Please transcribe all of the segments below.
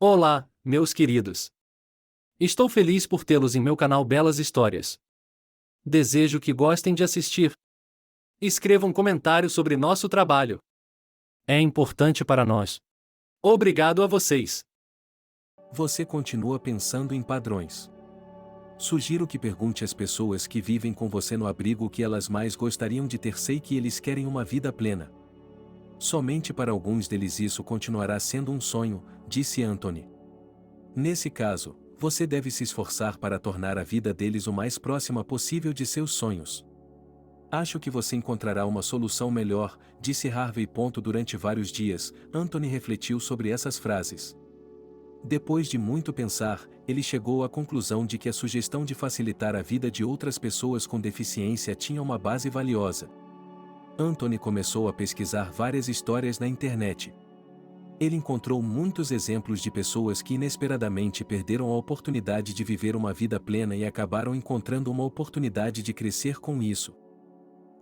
Olá, meus queridos. Estou feliz por tê-los em meu canal Belas Histórias. Desejo que gostem de assistir. Escreva um comentário sobre nosso trabalho. É importante para nós. Obrigado a vocês. Você continua pensando em padrões. Sugiro que pergunte às pessoas que vivem com você no abrigo o que elas mais gostariam de ter. Sei que eles querem uma vida plena. Somente para alguns deles isso continuará sendo um sonho, disse Anthony. Nesse caso, você deve se esforçar para tornar a vida deles o mais próxima possível de seus sonhos. Acho que você encontrará uma solução melhor, disse Harvey. Durante vários dias, Anthony refletiu sobre essas frases. Depois de muito pensar, ele chegou à conclusão de que a sugestão de facilitar a vida de outras pessoas com deficiência tinha uma base valiosa. Anthony começou a pesquisar várias histórias na internet. Ele encontrou muitos exemplos de pessoas que inesperadamente perderam a oportunidade de viver uma vida plena e acabaram encontrando uma oportunidade de crescer com isso.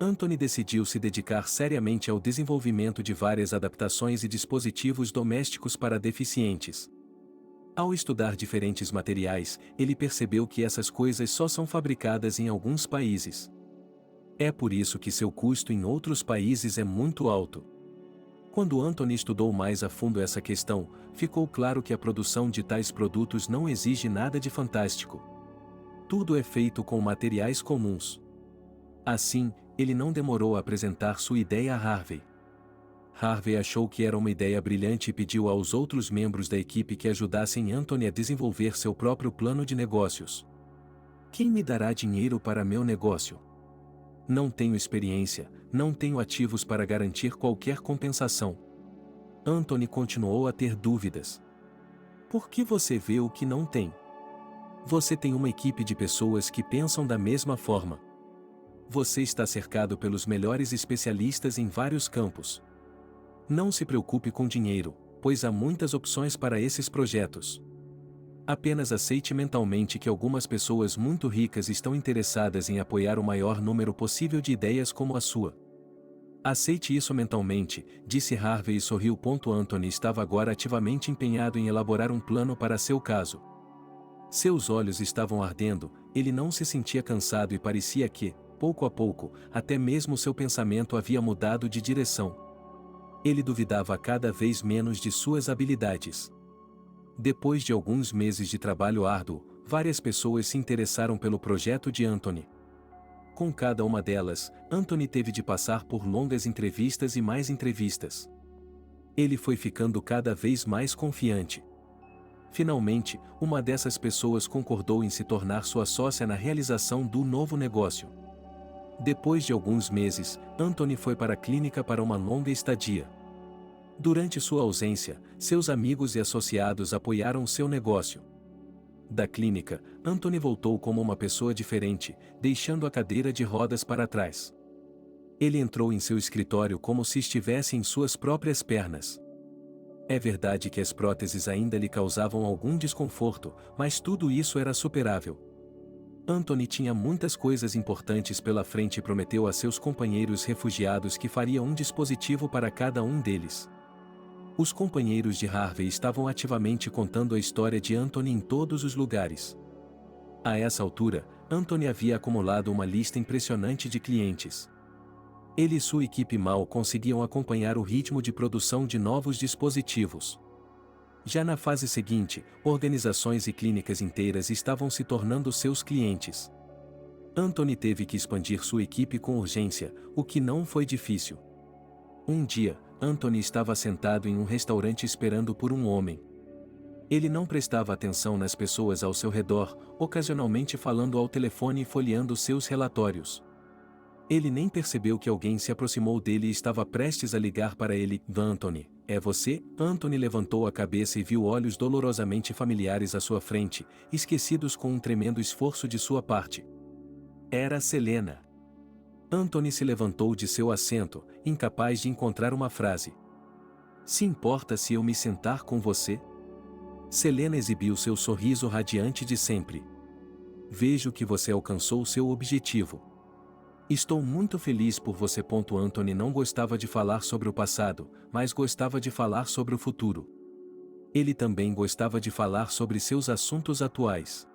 Anthony decidiu se dedicar seriamente ao desenvolvimento de várias adaptações e dispositivos domésticos para deficientes. Ao estudar diferentes materiais, ele percebeu que essas coisas só são fabricadas em alguns países. É por isso que seu custo em outros países é muito alto. Quando Anthony estudou mais a fundo essa questão, ficou claro que a produção de tais produtos não exige nada de fantástico. Tudo é feito com materiais comuns. Assim, ele não demorou a apresentar sua ideia a Harvey. Harvey achou que era uma ideia brilhante e pediu aos outros membros da equipe que ajudassem Anthony a desenvolver seu próprio plano de negócios. Quem me dará dinheiro para meu negócio? Não tenho experiência, não tenho ativos para garantir qualquer compensação. Anthony continuou a ter dúvidas. Por que você vê o que não tem? Você tem uma equipe de pessoas que pensam da mesma forma. Você está cercado pelos melhores especialistas em vários campos. Não se preocupe com dinheiro, pois há muitas opções para esses projetos. Apenas aceite mentalmente que algumas pessoas muito ricas estão interessadas em apoiar o maior número possível de ideias como a sua. Aceite isso mentalmente, disse Harvey e sorriu. Anthony estava agora ativamente empenhado em elaborar um plano para seu caso. Seus olhos estavam ardendo, ele não se sentia cansado e parecia que, pouco a pouco, até mesmo seu pensamento havia mudado de direção. Ele duvidava cada vez menos de suas habilidades. Depois de alguns meses de trabalho árduo, várias pessoas se interessaram pelo projeto de Anthony. Com cada uma delas, Anthony teve de passar por longas entrevistas e mais entrevistas. Ele foi ficando cada vez mais confiante. Finalmente, uma dessas pessoas concordou em se tornar sua sócia na realização do novo negócio. Depois de alguns meses, Anthony foi para a clínica para uma longa estadia. Durante sua ausência, seus amigos e associados apoiaram seu negócio. Da clínica, Anthony voltou como uma pessoa diferente, deixando a cadeira de rodas para trás. Ele entrou em seu escritório como se estivesse em suas próprias pernas. É verdade que as próteses ainda lhe causavam algum desconforto, mas tudo isso era superável. Anthony tinha muitas coisas importantes pela frente e prometeu a seus companheiros refugiados que faria um dispositivo para cada um deles. Os companheiros de Harvey estavam ativamente contando a história de Anthony em todos os lugares. A essa altura, Anthony havia acumulado uma lista impressionante de clientes. Ele e sua equipe mal conseguiam acompanhar o ritmo de produção de novos dispositivos. Já na fase seguinte, organizações e clínicas inteiras estavam se tornando seus clientes. Anthony teve que expandir sua equipe com urgência, o que não foi difícil. Um dia, Anthony estava sentado em um restaurante esperando por um homem. Ele não prestava atenção nas pessoas ao seu redor, ocasionalmente falando ao telefone e folheando seus relatórios. Ele nem percebeu que alguém se aproximou dele e estava prestes a ligar para ele. Anthony, é você? Anthony levantou a cabeça e viu olhos dolorosamente familiares à sua frente, esquecidos com um tremendo esforço de sua parte. Era Selena. Anthony se levantou de seu assento, incapaz de encontrar uma frase. Se importa se eu me sentar com você? Selena exibiu seu sorriso radiante de sempre. Vejo que você alcançou seu objetivo. Estou muito feliz por você. Anthony não gostava de falar sobre o passado, mas gostava de falar sobre o futuro. Ele também gostava de falar sobre seus assuntos atuais.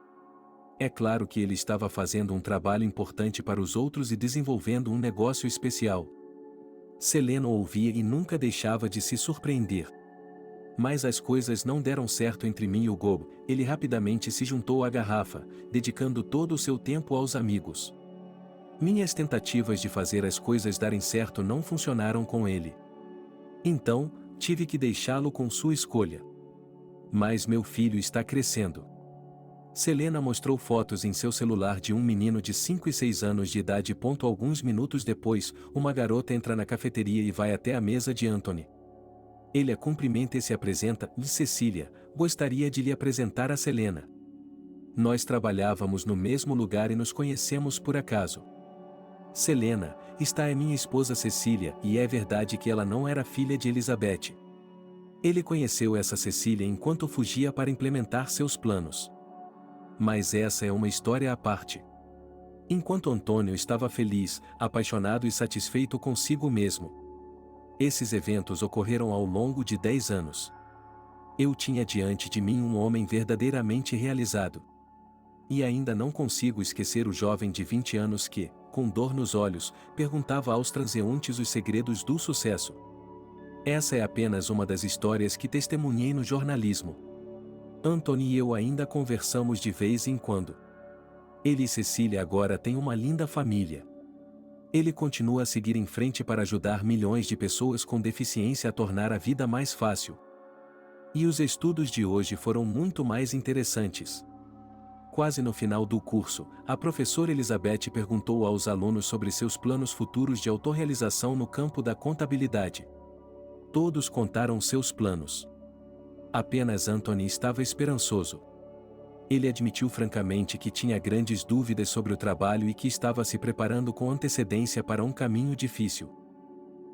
É claro que ele estava fazendo um trabalho importante para os outros e desenvolvendo um negócio especial. Selena ouvia e nunca deixava de se surpreender. Mas as coisas não deram certo entre mim e o Gob. Ele rapidamente se juntou à garrafa, dedicando todo o seu tempo aos amigos. Minhas tentativas de fazer as coisas darem certo não funcionaram com ele. Então, tive que deixá-lo com sua escolha. Mas meu filho está crescendo. Selena mostrou fotos em seu celular de um menino de 5 e 6 anos de idade. Alguns minutos depois, uma garota entra na cafeteria e vai até a mesa de Anthony. Ele a cumprimenta e se apresenta. Cecília, gostaria de lhe apresentar a Selena. Nós trabalhávamos no mesmo lugar e nos conhecemos por acaso. Selena, esta é minha esposa Cecília, e é verdade que ela não era filha de Elizabeth. Ele conheceu essa Cecília enquanto fugia para implementar seus planos. Mas essa é uma história à parte. Enquanto Antônio estava feliz, apaixonado e satisfeito consigo mesmo. Esses eventos ocorreram ao longo de 10 anos. Eu tinha diante de mim um homem verdadeiramente realizado. E ainda não consigo esquecer o jovem de 20 anos que, com dor nos olhos, perguntava aos transeuntes os segredos do sucesso. Essa é apenas uma das histórias que testemunhei no jornalismo. Anthony e eu ainda conversamos de vez em quando. Ele e Cecília agora têm uma linda família. Ele continua a seguir em frente para ajudar milhões de pessoas com deficiência a tornar a vida mais fácil. E os estudos de hoje foram muito mais interessantes. Quase no final do curso, a professora Elizabeth perguntou aos alunos sobre seus planos futuros de autorrealização no campo da contabilidade. Todos contaram seus planos. Apenas Anthony estava esperançoso. Ele admitiu francamente que tinha grandes dúvidas sobre o trabalho e que estava se preparando com antecedência para um caminho difícil.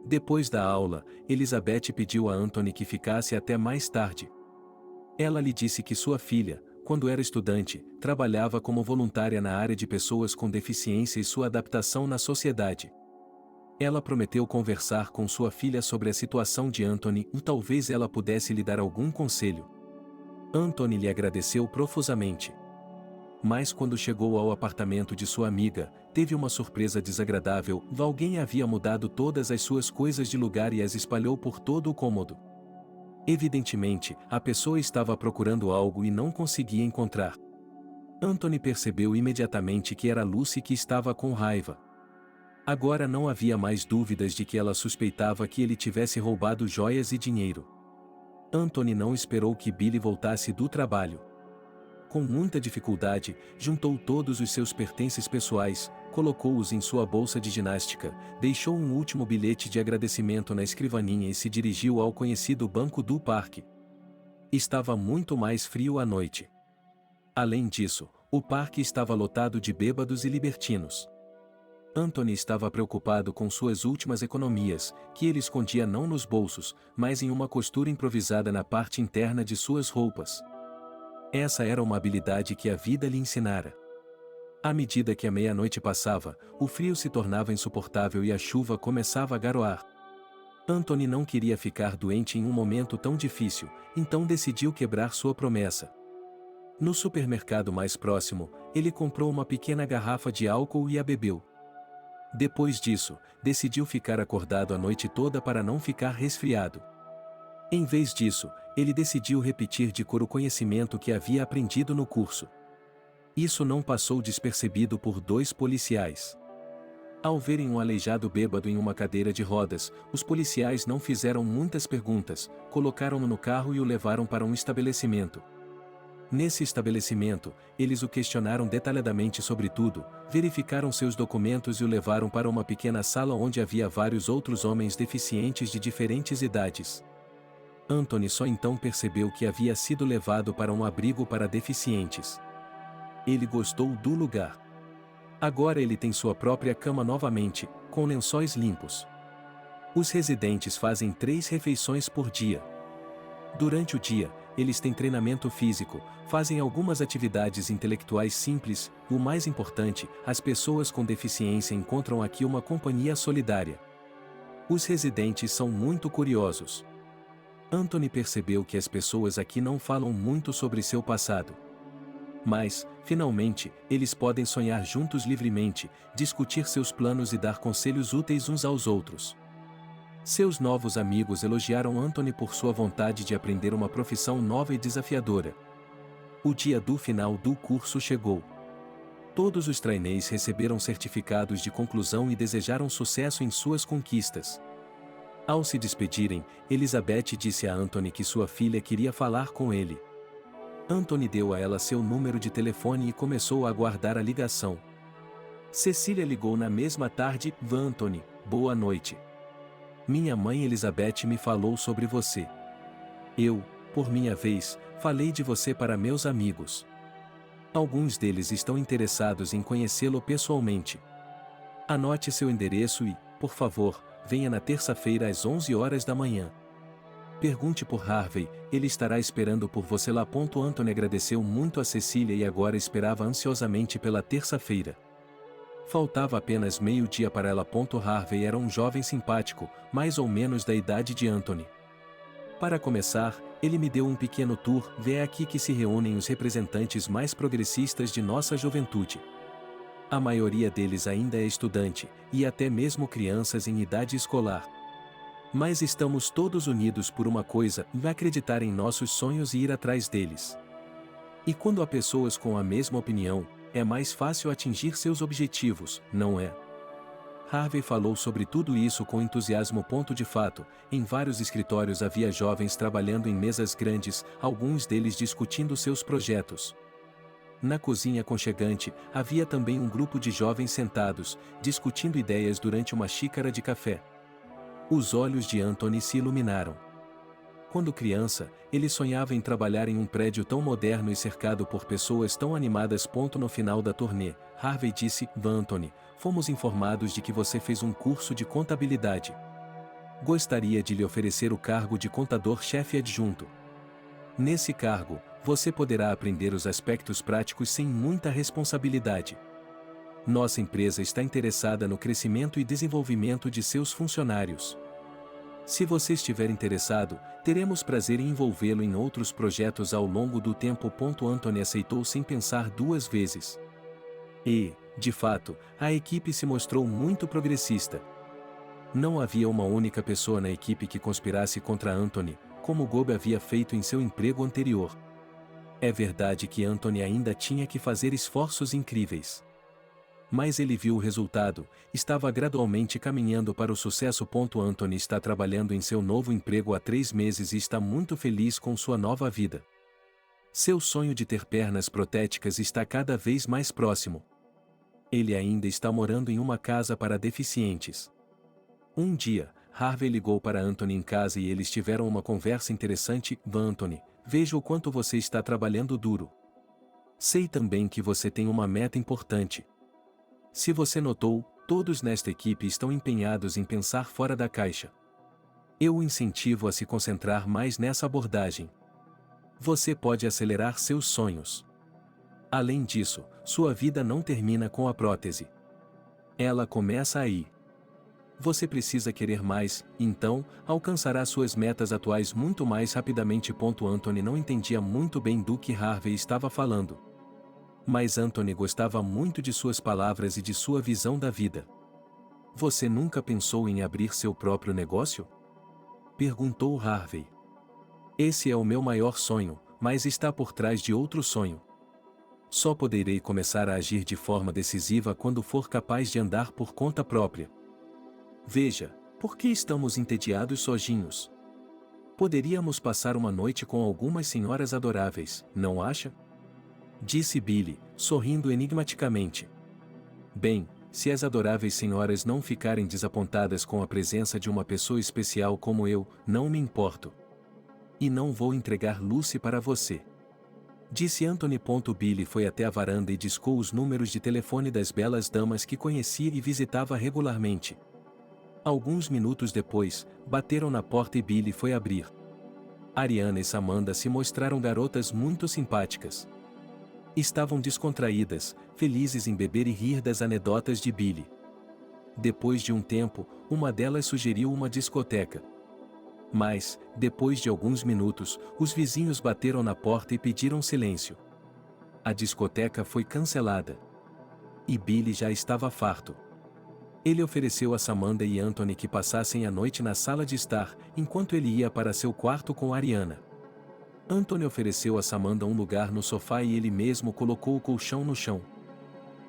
Depois da aula, Elizabeth pediu a Anthony que ficasse até mais tarde. Ela lhe disse que sua filha, quando era estudante, trabalhava como voluntária na área de pessoas com deficiência e sua adaptação na sociedade. Ela prometeu conversar com sua filha sobre a situação de Anthony e talvez ela pudesse lhe dar algum conselho. Anthony lhe agradeceu profusamente. Mas quando chegou ao apartamento de sua amiga, teve uma surpresa desagradável. Alguém havia mudado todas as suas coisas de lugar e as espalhou por todo o cômodo. Evidentemente, a pessoa estava procurando algo e não conseguia encontrar. Anthony percebeu imediatamente que era Lucy que estava com raiva. Agora não havia mais dúvidas de que ela suspeitava que ele tivesse roubado joias e dinheiro. Anthony não esperou que Billy voltasse do trabalho. Com muita dificuldade, juntou todos os seus pertences pessoais, colocou-os em sua bolsa de ginástica, deixou um último bilhete de agradecimento na escrivaninha e se dirigiu ao conhecido banco do parque. Estava muito mais frio à noite. Além disso, o parque estava lotado de bêbados e libertinos. Anthony estava preocupado com suas últimas economias, que ele escondia não nos bolsos, mas em uma costura improvisada na parte interna de suas roupas. Essa era uma habilidade que a vida lhe ensinara. À medida que a meia-noite passava, o frio se tornava insuportável e a chuva começava a garoar. Anthony não queria ficar doente em um momento tão difícil, então decidiu quebrar sua promessa. No supermercado mais próximo, ele comprou uma pequena garrafa de álcool e a bebeu. Depois disso, decidiu ficar acordado a noite toda para não ficar resfriado. Em vez disso, ele decidiu repetir de cor o conhecimento que havia aprendido no curso. Isso não passou despercebido por 2 policiais. Ao verem um aleijado bêbado em uma cadeira de rodas, os policiais não fizeram muitas perguntas, colocaram-no no carro e o levaram para um estabelecimento. Nesse estabelecimento, eles o questionaram detalhadamente sobre tudo, verificaram seus documentos e o levaram para uma pequena sala onde havia vários outros homens deficientes de diferentes idades. Anthony só então percebeu que havia sido levado para um abrigo para deficientes. Ele gostou do lugar. Agora ele tem sua própria cama novamente, com lençóis limpos. Os residentes fazem 3 refeições por dia. Durante o dia, eles têm treinamento físico, fazem algumas atividades intelectuais simples, e o mais importante, as pessoas com deficiência encontram aqui uma companhia solidária. Os residentes são muito curiosos. Anthony percebeu que as pessoas aqui não falam muito sobre seu passado. Mas, finalmente, eles podem sonhar juntos livremente, discutir seus planos e dar conselhos úteis uns aos outros. Seus novos amigos elogiaram Anthony por sua vontade de aprender uma profissão nova e desafiadora. O dia do final do curso chegou. Todos os trainees receberam certificados de conclusão e desejaram sucesso em suas conquistas. Ao se despedirem, Elizabeth disse a Anthony que sua filha queria falar com ele. Anthony deu a ela seu número de telefone e começou a aguardar a ligação. Cecília ligou na mesma tarde. Anthony, boa noite. Minha mãe Elizabeth me falou sobre você. Eu, por minha vez, falei de você para meus amigos. Alguns deles estão interessados em conhecê-lo pessoalmente. Anote seu endereço e, por favor, venha na terça-feira às 11 horas da manhã. Pergunte por Harvey, ele estará esperando por você lá. Anthony agradeceu muito a Cecília e agora esperava ansiosamente pela terça-feira. Faltava apenas meio-dia para ela. Harvey era um jovem simpático, mais ou menos da idade de Anthony. Para começar, ele me deu um pequeno tour. É aqui que se reúnem os representantes mais progressistas de nossa juventude. A maioria deles ainda é estudante, e até mesmo crianças em idade escolar. Mas estamos todos unidos por uma coisa: acreditar em nossos sonhos e ir atrás deles. E quando há pessoas com a mesma opinião, é mais fácil atingir seus objetivos, não é? Harvey falou sobre tudo isso com entusiasmo. De fato, em vários escritórios havia jovens trabalhando em mesas grandes, alguns deles discutindo seus projetos. Na cozinha aconchegante, havia também um grupo de jovens sentados, discutindo ideias durante uma xícara de café. Os olhos de Anthony se iluminaram. Quando criança, ele sonhava em trabalhar em um prédio tão moderno e cercado por pessoas tão animadas. No final da turnê, Harvey disse: Anthony, fomos informados de que você fez um curso de contabilidade. Gostaria de lhe oferecer o cargo de contador-chefe adjunto. Nesse cargo, você poderá aprender os aspectos práticos sem muita responsabilidade. Nossa empresa está interessada no crescimento e desenvolvimento de seus funcionários. Se você estiver interessado, teremos prazer em envolvê-lo em outros projetos ao longo do tempo. Anthony aceitou sem pensar duas vezes. E, de fato, a equipe se mostrou muito progressista. Não havia uma única pessoa na equipe que conspirasse contra Anthony, como Gob havia feito em seu emprego anterior. É verdade que Anthony ainda tinha que fazer esforços incríveis. Mas ele viu o resultado, estava gradualmente caminhando para o sucesso. Anthony está trabalhando em seu novo emprego há 3 meses e está muito feliz com sua nova vida. Seu sonho de ter pernas protéticas está cada vez mais próximo. Ele ainda está morando em uma casa para deficientes. Um dia, Harvey ligou para Anthony em casa e eles tiveram uma conversa interessante. Anthony, vejo o quanto você está trabalhando duro. Sei também que você tem uma meta importante. Se você notou, todos nesta equipe estão empenhados em pensar fora da caixa. Eu o incentivo a se concentrar mais nessa abordagem. Você pode acelerar seus sonhos. Além disso, sua vida não termina com a prótese. Ela começa aí. Você precisa querer mais, então, alcançará suas metas atuais muito mais rapidamente. Anthony não entendia muito bem do que Harvey estava falando. Mas Anthony gostava muito de suas palavras e de sua visão da vida. Você nunca pensou em abrir seu próprio negócio? Perguntou Harvey. Esse é o meu maior sonho, mas está por trás de outro sonho. Só poderei começar a agir de forma decisiva quando for capaz de andar por conta própria. Veja, por que estamos entediados sozinhos? Poderíamos passar uma noite com algumas senhoras adoráveis, não acha? Disse Billy, sorrindo enigmaticamente. Bem, se as adoráveis senhoras não ficarem desapontadas com a presença de uma pessoa especial como eu, não me importo. E não vou entregar Lucy para você. Disse Anthony. Billy foi até a varanda e discou os números de telefone das belas damas que conhecia e visitava regularmente. Alguns minutos depois, bateram na porta e Billy foi abrir. Ariana e Samantha se mostraram garotas muito simpáticas. Estavam descontraídas, felizes em beber e rir das anedotas de Billy. Depois de um tempo, uma delas sugeriu uma discoteca. Mas, depois de alguns minutos, os vizinhos bateram na porta e pediram silêncio. A discoteca foi cancelada. E Billy já estava farto. Ele ofereceu a Samantha e Anthony que passassem a noite na sala de estar, enquanto ele ia para seu quarto com Ariana. Anthony ofereceu a Samantha um lugar no sofá e ele mesmo colocou o colchão no chão.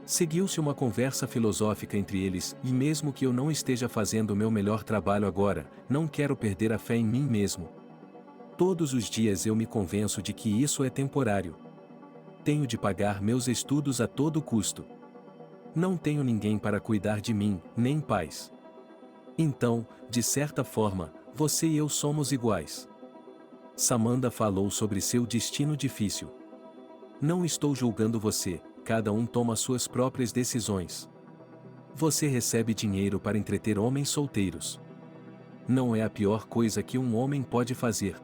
Seguiu-se uma conversa filosófica entre eles, e mesmo que eu não esteja fazendo o meu melhor trabalho agora, não quero perder a fé em mim mesmo. Todos os dias eu me convenço de que isso é temporário. Tenho de pagar meus estudos a todo custo. Não tenho ninguém para cuidar de mim, nem pais. Então, de certa forma, você e eu somos iguais. Samantha falou sobre seu destino difícil. Não estou julgando você, cada um toma suas próprias decisões. Você recebe dinheiro para entreter homens solteiros. Não é a pior coisa que um homem pode fazer.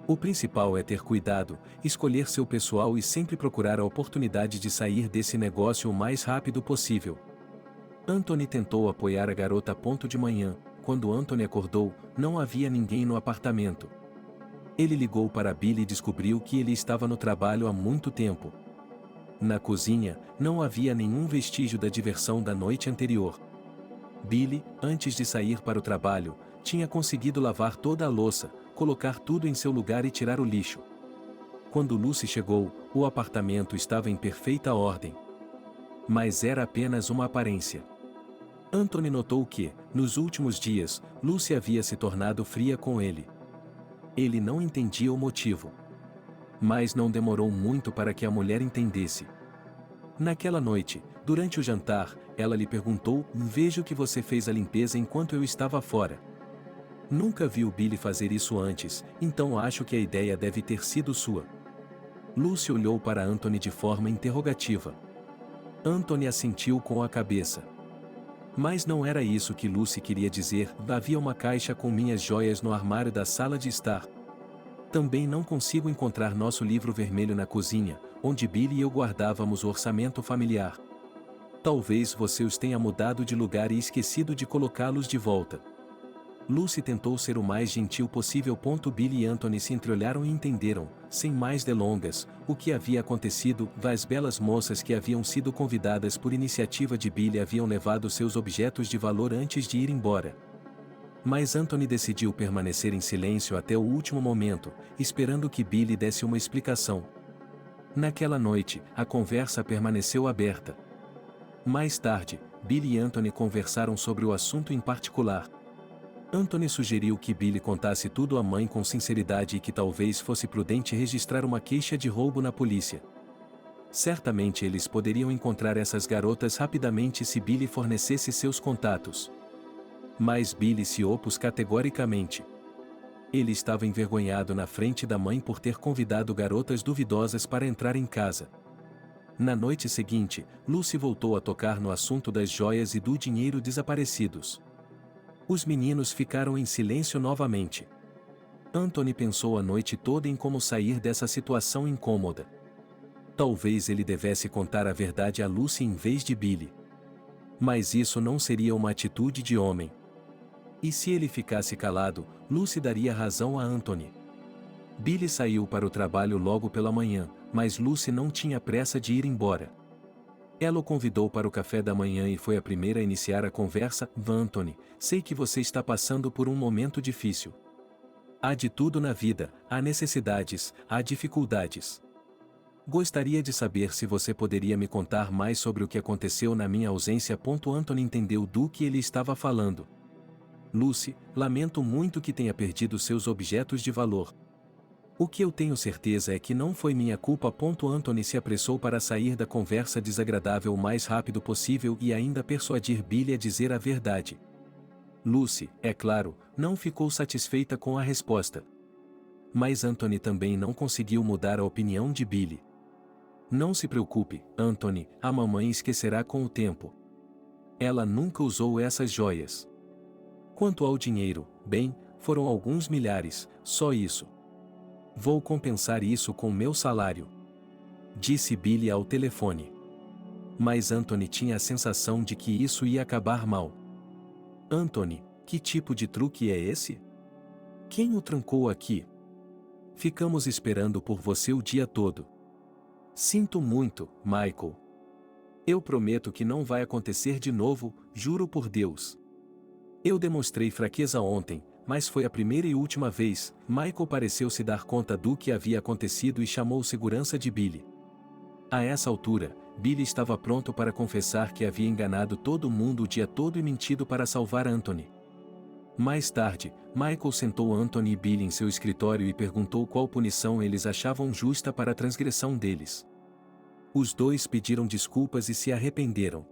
O principal é ter cuidado, escolher seu pessoal e sempre procurar a oportunidade de sair desse negócio o mais rápido possível. Anthony tentou apoiar a garota. De manhã, quando Anthony acordou, não havia ninguém no apartamento. Ele ligou para Billy e descobriu que ele estava no trabalho há muito tempo. Na cozinha, não havia nenhum vestígio da diversão da noite anterior. Billy, antes de sair para o trabalho, tinha conseguido lavar toda a louça, colocar tudo em seu lugar e tirar o lixo. Quando Lucy chegou, o apartamento estava em perfeita ordem. Mas era apenas uma aparência. Anthony notou que, nos últimos dias, Lucy havia se tornado fria com ele. Ele não entendia o motivo. Mas não demorou muito para que a mulher entendesse. Naquela noite, durante o jantar, ela lhe perguntou: "Vejo que você fez a limpeza enquanto eu estava fora." Nunca viu Billy fazer isso antes, então acho que a ideia deve ter sido sua. Lucy olhou para Anthony de forma interrogativa. Anthony assentiu com a cabeça. Mas não era isso que Lucy queria dizer. Havia uma caixa com minhas joias no armário da sala de estar. Também não consigo encontrar nosso livro vermelho na cozinha, onde Billy e eu guardávamos o orçamento familiar. Talvez você os tenha mudado de lugar e esquecido de colocá-los de volta. Lucy tentou ser o mais gentil possível. Billy e Anthony se entreolharam e entenderam, sem mais delongas, o que havia acontecido. As belas moças que haviam sido convidadas por iniciativa de Billy haviam levado seus objetos de valor antes de ir embora. Mas Anthony decidiu permanecer em silêncio até o último momento, esperando que Billy desse uma explicação. Naquela noite, a conversa permaneceu aberta. Mais tarde, Billy e Anthony conversaram sobre o assunto em particular. Anthony sugeriu que Billy contasse tudo à mãe com sinceridade e que talvez fosse prudente registrar uma queixa de roubo na polícia. Certamente eles poderiam encontrar essas garotas rapidamente se Billy fornecesse seus contatos. Mas Billy se opôs categoricamente. Ele estava envergonhado na frente da mãe por ter convidado garotas duvidosas para entrar em casa. Na noite seguinte, Lucy voltou a tocar no assunto das joias e do dinheiro desaparecidos. Os meninos ficaram em silêncio novamente. Anthony pensou a noite toda em como sair dessa situação incômoda. Talvez ele devesse contar a verdade a Lucy em vez de Billy. Mas isso não seria uma atitude de homem. E se ele ficasse calado, Lucy daria razão a Anthony. Billy saiu para o trabalho logo pela manhã, mas Lucy não tinha pressa de ir embora. Ela o convidou para o café da manhã e foi a primeira a iniciar a conversa. Anthony, sei que você está passando por um momento difícil. Há de tudo na vida, há necessidades, há dificuldades. Gostaria de saber se você poderia me contar mais sobre o que aconteceu na minha ausência. Anthony entendeu do que ele estava falando. Lucy, lamento muito que tenha perdido seus objetos de valor. O que eu tenho certeza é que não foi minha culpa. Anthony se apressou para sair da conversa desagradável o mais rápido possível e ainda persuadir Billy a dizer a verdade. Lucy, é claro, não ficou satisfeita com a resposta. Mas Anthony também não conseguiu mudar a opinião de Billy. Não se preocupe, Anthony, a mamãe esquecerá com o tempo. Ela nunca usou essas joias. Quanto ao dinheiro, bem, foram alguns milhares, só isso. Vou compensar isso com meu salário, disse Billy ao telefone. Mas Anthony tinha a sensação de que isso ia acabar mal. Anthony, que tipo de truque é esse? Quem o trancou aqui? Ficamos esperando por você o dia todo. Sinto muito, Michael. Eu prometo que não vai acontecer de novo, juro por Deus. Eu demonstrei fraqueza ontem, mas foi a primeira e última vez. Michael pareceu se dar conta do que havia acontecido e chamou segurança de Billy. A essa altura, Billy estava pronto para confessar que havia enganado todo mundo o dia todo e mentido para salvar Anthony. Mais tarde, Michael sentou Anthony e Billy em seu escritório e perguntou qual punição eles achavam justa para a transgressão deles. Os dois pediram desculpas e se arrependeram.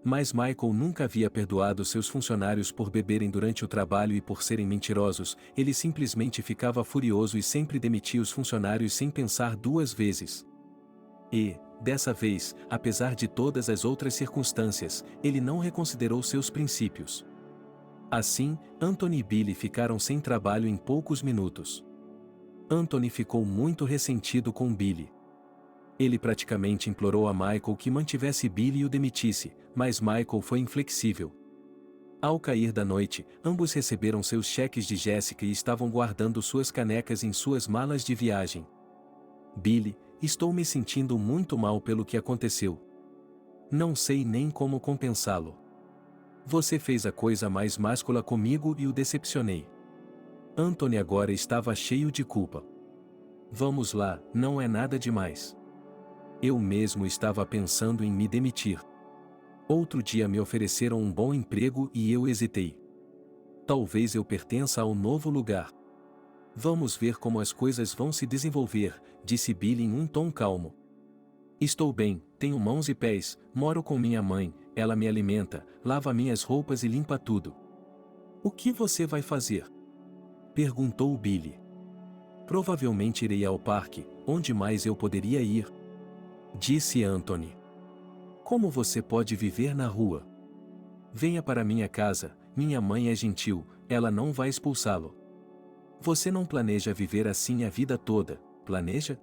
Mas Michael nunca havia perdoado seus funcionários por beberem durante o trabalho e por serem mentirosos. Ele simplesmente ficava furioso e sempre demitia os funcionários sem pensar duas vezes. E, dessa vez, apesar de todas as outras circunstâncias, ele não reconsiderou seus princípios. Assim, Anthony e Billy ficaram sem trabalho em poucos minutos. Anthony ficou muito ressentido com Billy. Ele praticamente implorou a Michael que mantivesse Billy e o demitisse, mas Michael foi inflexível. Ao cair da noite, ambos receberam seus cheques de Jessica e estavam guardando suas canecas em suas malas de viagem. Billy, estou me sentindo muito mal pelo que aconteceu. Não sei nem como compensá-lo. Você fez a coisa mais máscula comigo e o decepcionei. Anthony agora estava cheio de culpa. Vamos lá, não é nada demais. Eu mesmo estava pensando em me demitir. Outro dia me ofereceram um bom emprego e eu hesitei. Talvez eu pertença ao novo lugar. Vamos ver como as coisas vão se desenvolver, disse Billy em um tom calmo. Estou bem, tenho mãos e pés, moro com minha mãe, ela me alimenta, lava minhas roupas e limpa tudo. O que você vai fazer? Perguntou Billy. Provavelmente irei ao parque, onde mais eu poderia ir? Disse Anthony. Como você pode viver na rua? Venha para minha casa, minha mãe é gentil, ela não vai expulsá-lo. Você não planeja viver assim a vida toda, planeja?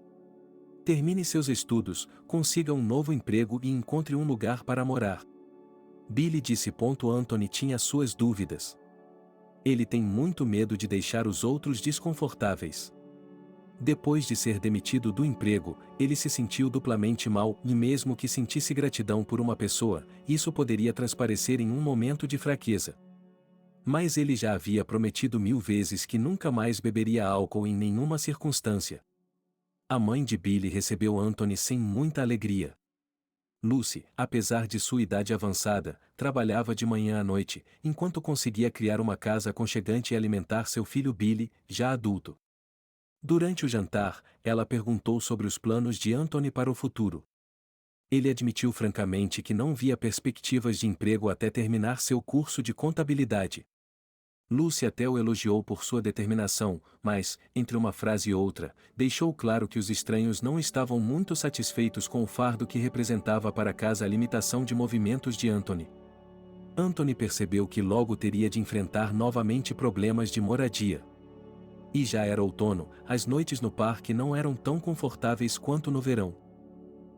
Termine seus estudos, consiga um novo emprego e encontre um lugar para morar. Billy disse. Anthony tinha suas dúvidas. Ele tem muito medo de deixar os outros desconfortáveis. Depois de ser demitido do emprego, ele se sentiu duplamente mal e mesmo que sentisse gratidão por uma pessoa, isso poderia transparecer em um momento de fraqueza. Mas ele já havia prometido 1000 vezes que nunca mais beberia álcool em nenhuma circunstância. A mãe de Billy recebeu Anthony sem muita alegria. Lucy, apesar de sua idade avançada, trabalhava de manhã à noite, enquanto conseguia criar uma casa aconchegante e alimentar seu filho Billy, já adulto. Durante o jantar, ela perguntou sobre os planos de Anthony para o futuro. Ele admitiu francamente que não via perspectivas de emprego até terminar seu curso de contabilidade. Lucy até o elogiou por sua determinação, mas, entre uma frase e outra, deixou claro que os estranhos não estavam muito satisfeitos com o fardo que representava para casa a limitação de movimentos de Anthony. Anthony percebeu que logo teria de enfrentar novamente problemas de moradia. E já era outono, as noites no parque não eram tão confortáveis quanto no verão.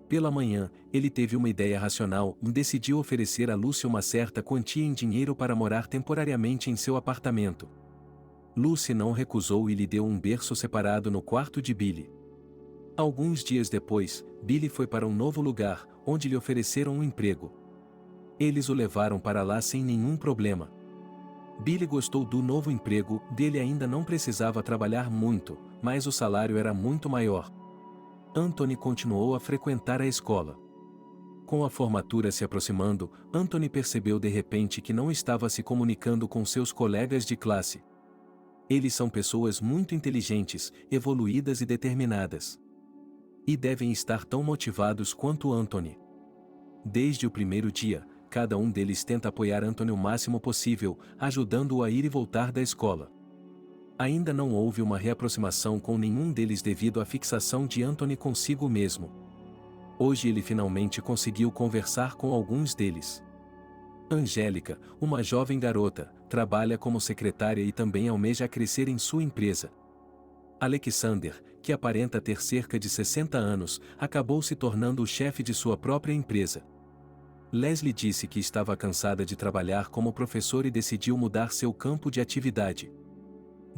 Pela manhã, ele teve uma ideia racional e decidiu oferecer a Lucy uma certa quantia em dinheiro para morar temporariamente em seu apartamento. Lucy não recusou e lhe deu um berço separado no quarto de Billy. Alguns dias depois, Billy foi para um novo lugar, onde lhe ofereceram um emprego. Eles o levaram para lá sem nenhum problema. Billy gostou do novo emprego, dele ainda não precisava trabalhar muito, mas o salário era muito maior. Anthony continuou a frequentar a escola. Com a formatura se aproximando, Anthony percebeu de repente que não estava se comunicando com seus colegas de classe. Eles são pessoas muito inteligentes, evoluídas e determinadas. E devem estar tão motivados quanto Anthony. Desde o primeiro dia, cada um deles tenta apoiar Anthony o máximo possível, ajudando-o a ir e voltar da escola. Ainda não houve uma reaproximação com nenhum deles devido à fixação de Anthony consigo mesmo. Hoje ele finalmente conseguiu conversar com alguns deles. Angélica, uma jovem garota, trabalha como secretária e também almeja crescer em sua empresa. Alexander, que aparenta ter cerca de 60 anos, acabou se tornando o chefe de sua própria empresa. Leslie disse que estava cansada de trabalhar como professor e decidiu mudar seu campo de atividade.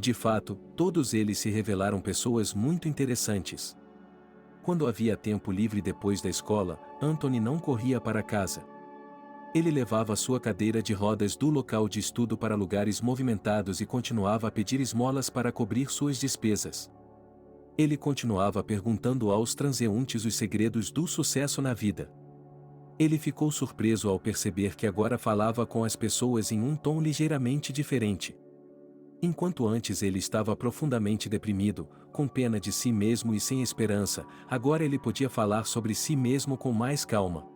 De fato, todos eles se revelaram pessoas muito interessantes. Quando havia tempo livre depois da escola, Anthony não corria para casa. Ele levava sua cadeira de rodas do local de estudo para lugares movimentados e continuava a pedir esmolas para cobrir suas despesas. Ele continuava perguntando aos transeuntes os segredos do sucesso na vida. Ele ficou surpreso ao perceber que agora falava com as pessoas em um tom ligeiramente diferente. Enquanto antes ele estava profundamente deprimido, com pena de si mesmo e sem esperança, agora ele podia falar sobre si mesmo com mais calma.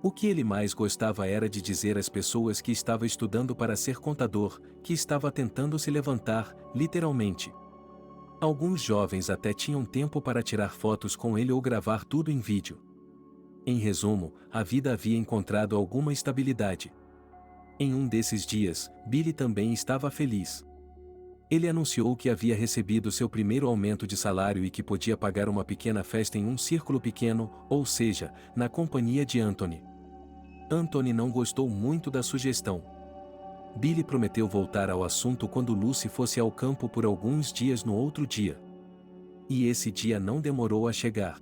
O que ele mais gostava era de dizer às pessoas que estava estudando para ser contador, que estava tentando se levantar, literalmente. Alguns jovens até tinham tempo para tirar fotos com ele ou gravar tudo em vídeo. Em resumo, a vida havia encontrado alguma estabilidade. Em um desses dias, Billy também estava feliz. Ele anunciou que havia recebido seu primeiro aumento de salário e que podia pagar uma pequena festa em um círculo pequeno, ou seja, na companhia de Anthony. Anthony não gostou muito da sugestão. Billy prometeu voltar ao assunto quando Lucy fosse ao campo por alguns dias no outro dia. E esse dia não demorou a chegar.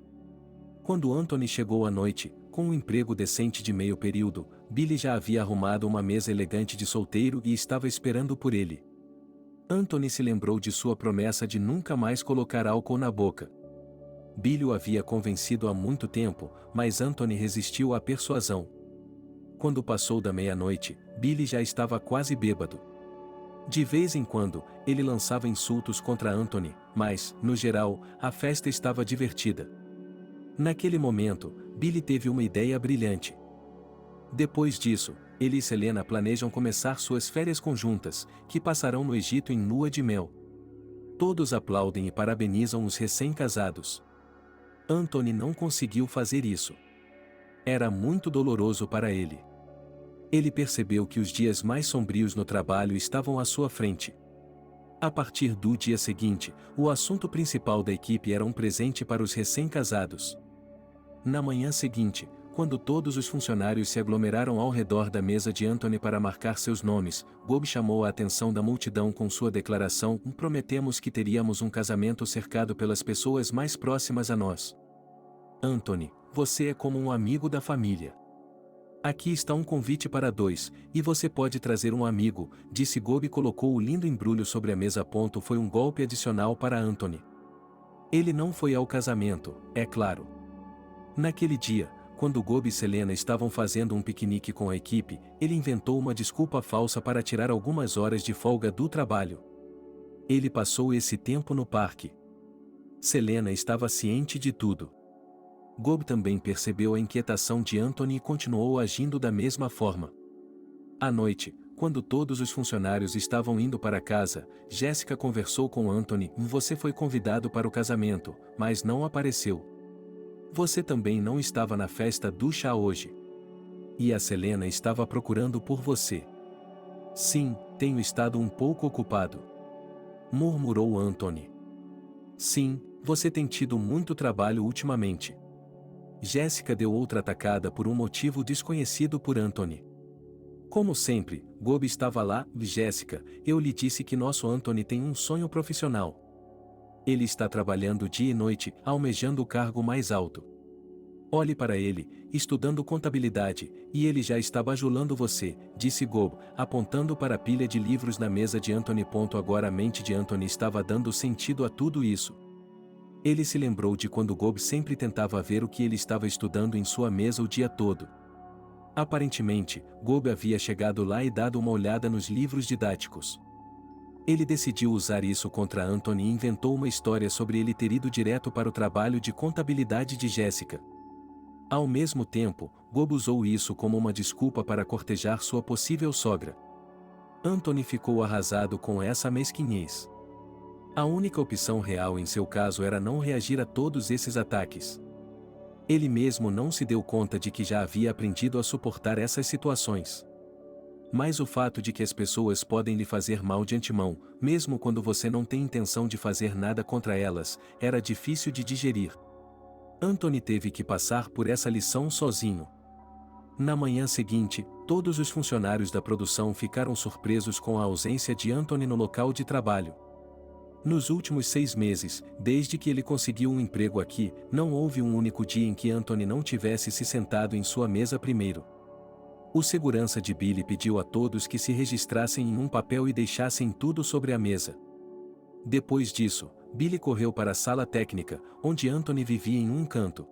Quando Anthony chegou à noite, com um emprego decente de meio período, Billy já havia arrumado uma mesa elegante de solteiro e estava esperando por ele. Anthony se lembrou de sua promessa de nunca mais colocar álcool na boca. Billy o havia convencido há muito tempo, mas Anthony resistiu à persuasão. Quando passou da meia-noite, Billy já estava quase bêbado. De vez em quando, ele lançava insultos contra Anthony, mas, no geral, a festa estava divertida. Naquele momento, Billy teve uma ideia brilhante. Depois disso, ele e Selena planejam começar suas férias conjuntas, que passarão no Egito em lua de mel. Todos aplaudem e parabenizam os recém-casados. Anthony não conseguiu fazer isso. Era muito doloroso para ele. Ele percebeu que os dias mais sombrios no trabalho estavam à sua frente. A partir do dia seguinte, o assunto principal da equipe era um presente para os recém-casados. Na manhã seguinte, quando todos os funcionários se aglomeraram ao redor da mesa de Anthony para marcar seus nomes, Bob chamou a atenção da multidão com sua declaração: prometemos que teríamos um casamento cercado pelas pessoas mais próximas a nós. Anthony, você é como um amigo da família. Aqui está um convite para dois, e você pode trazer um amigo, disse Bob e colocou o lindo embrulho sobre a mesa. Foi um golpe adicional para Anthony. Ele não foi ao casamento, é claro. Naquele dia, quando Bob e Selena estavam fazendo um piquenique com a equipe, ele inventou uma desculpa falsa para tirar algumas horas de folga do trabalho. Ele passou esse tempo no parque. Selena estava ciente de tudo. Bob também percebeu a inquietação de Anthony e continuou agindo da mesma forma. À noite, quando todos os funcionários estavam indo para casa, Jessica conversou com Anthony: você foi convidado para o casamento, mas não apareceu. Você também não estava na festa do chá hoje. E a Selena estava procurando por você. Sim, tenho estado um pouco ocupado, murmurou Anthony. Sim, você tem tido muito trabalho ultimamente. Jessica deu outra atacada por um motivo desconhecido por Anthony. Como sempre, Bob estava lá. Jessica, eu lhe disse que nosso Anthony tem um sonho profissional. Ele está trabalhando dia e noite, almejando o cargo mais alto. Olhe para ele, estudando contabilidade, e ele já está bajulando você, disse Bob, apontando para a pilha de livros na mesa de Anthony. Agora a mente de Anthony estava dando sentido a tudo isso. Ele se lembrou de quando Bob sempre tentava ver o que ele estava estudando em sua mesa o dia todo. Aparentemente, Bob havia chegado lá e dado uma olhada nos livros didáticos. Ele decidiu usar isso contra Anthony e inventou uma história sobre ele ter ido direto para o trabalho de contabilidade de Jessica. Ao mesmo tempo, Bob usou isso como uma desculpa para cortejar sua possível sogra. Anthony ficou arrasado com essa mesquinhez. A única opção real em seu caso era não reagir a todos esses ataques. Ele mesmo não se deu conta de que já havia aprendido a suportar essas situações. Mas o fato de que as pessoas podem lhe fazer mal de antemão, mesmo quando você não tem intenção de fazer nada contra elas, era difícil de digerir. Anthony teve que passar por essa lição sozinho. Na manhã seguinte, todos os funcionários da produção ficaram surpresos com a ausência de Anthony no local de trabalho. Nos últimos 6 meses, desde que ele conseguiu um emprego aqui, não houve um único dia em que Anthony não tivesse se sentado em sua mesa primeiro. O segurança de Billy pediu a todos que se registrassem em um papel e deixassem tudo sobre a mesa. Depois disso, Billy correu para a sala técnica, onde Anthony vivia em um canto.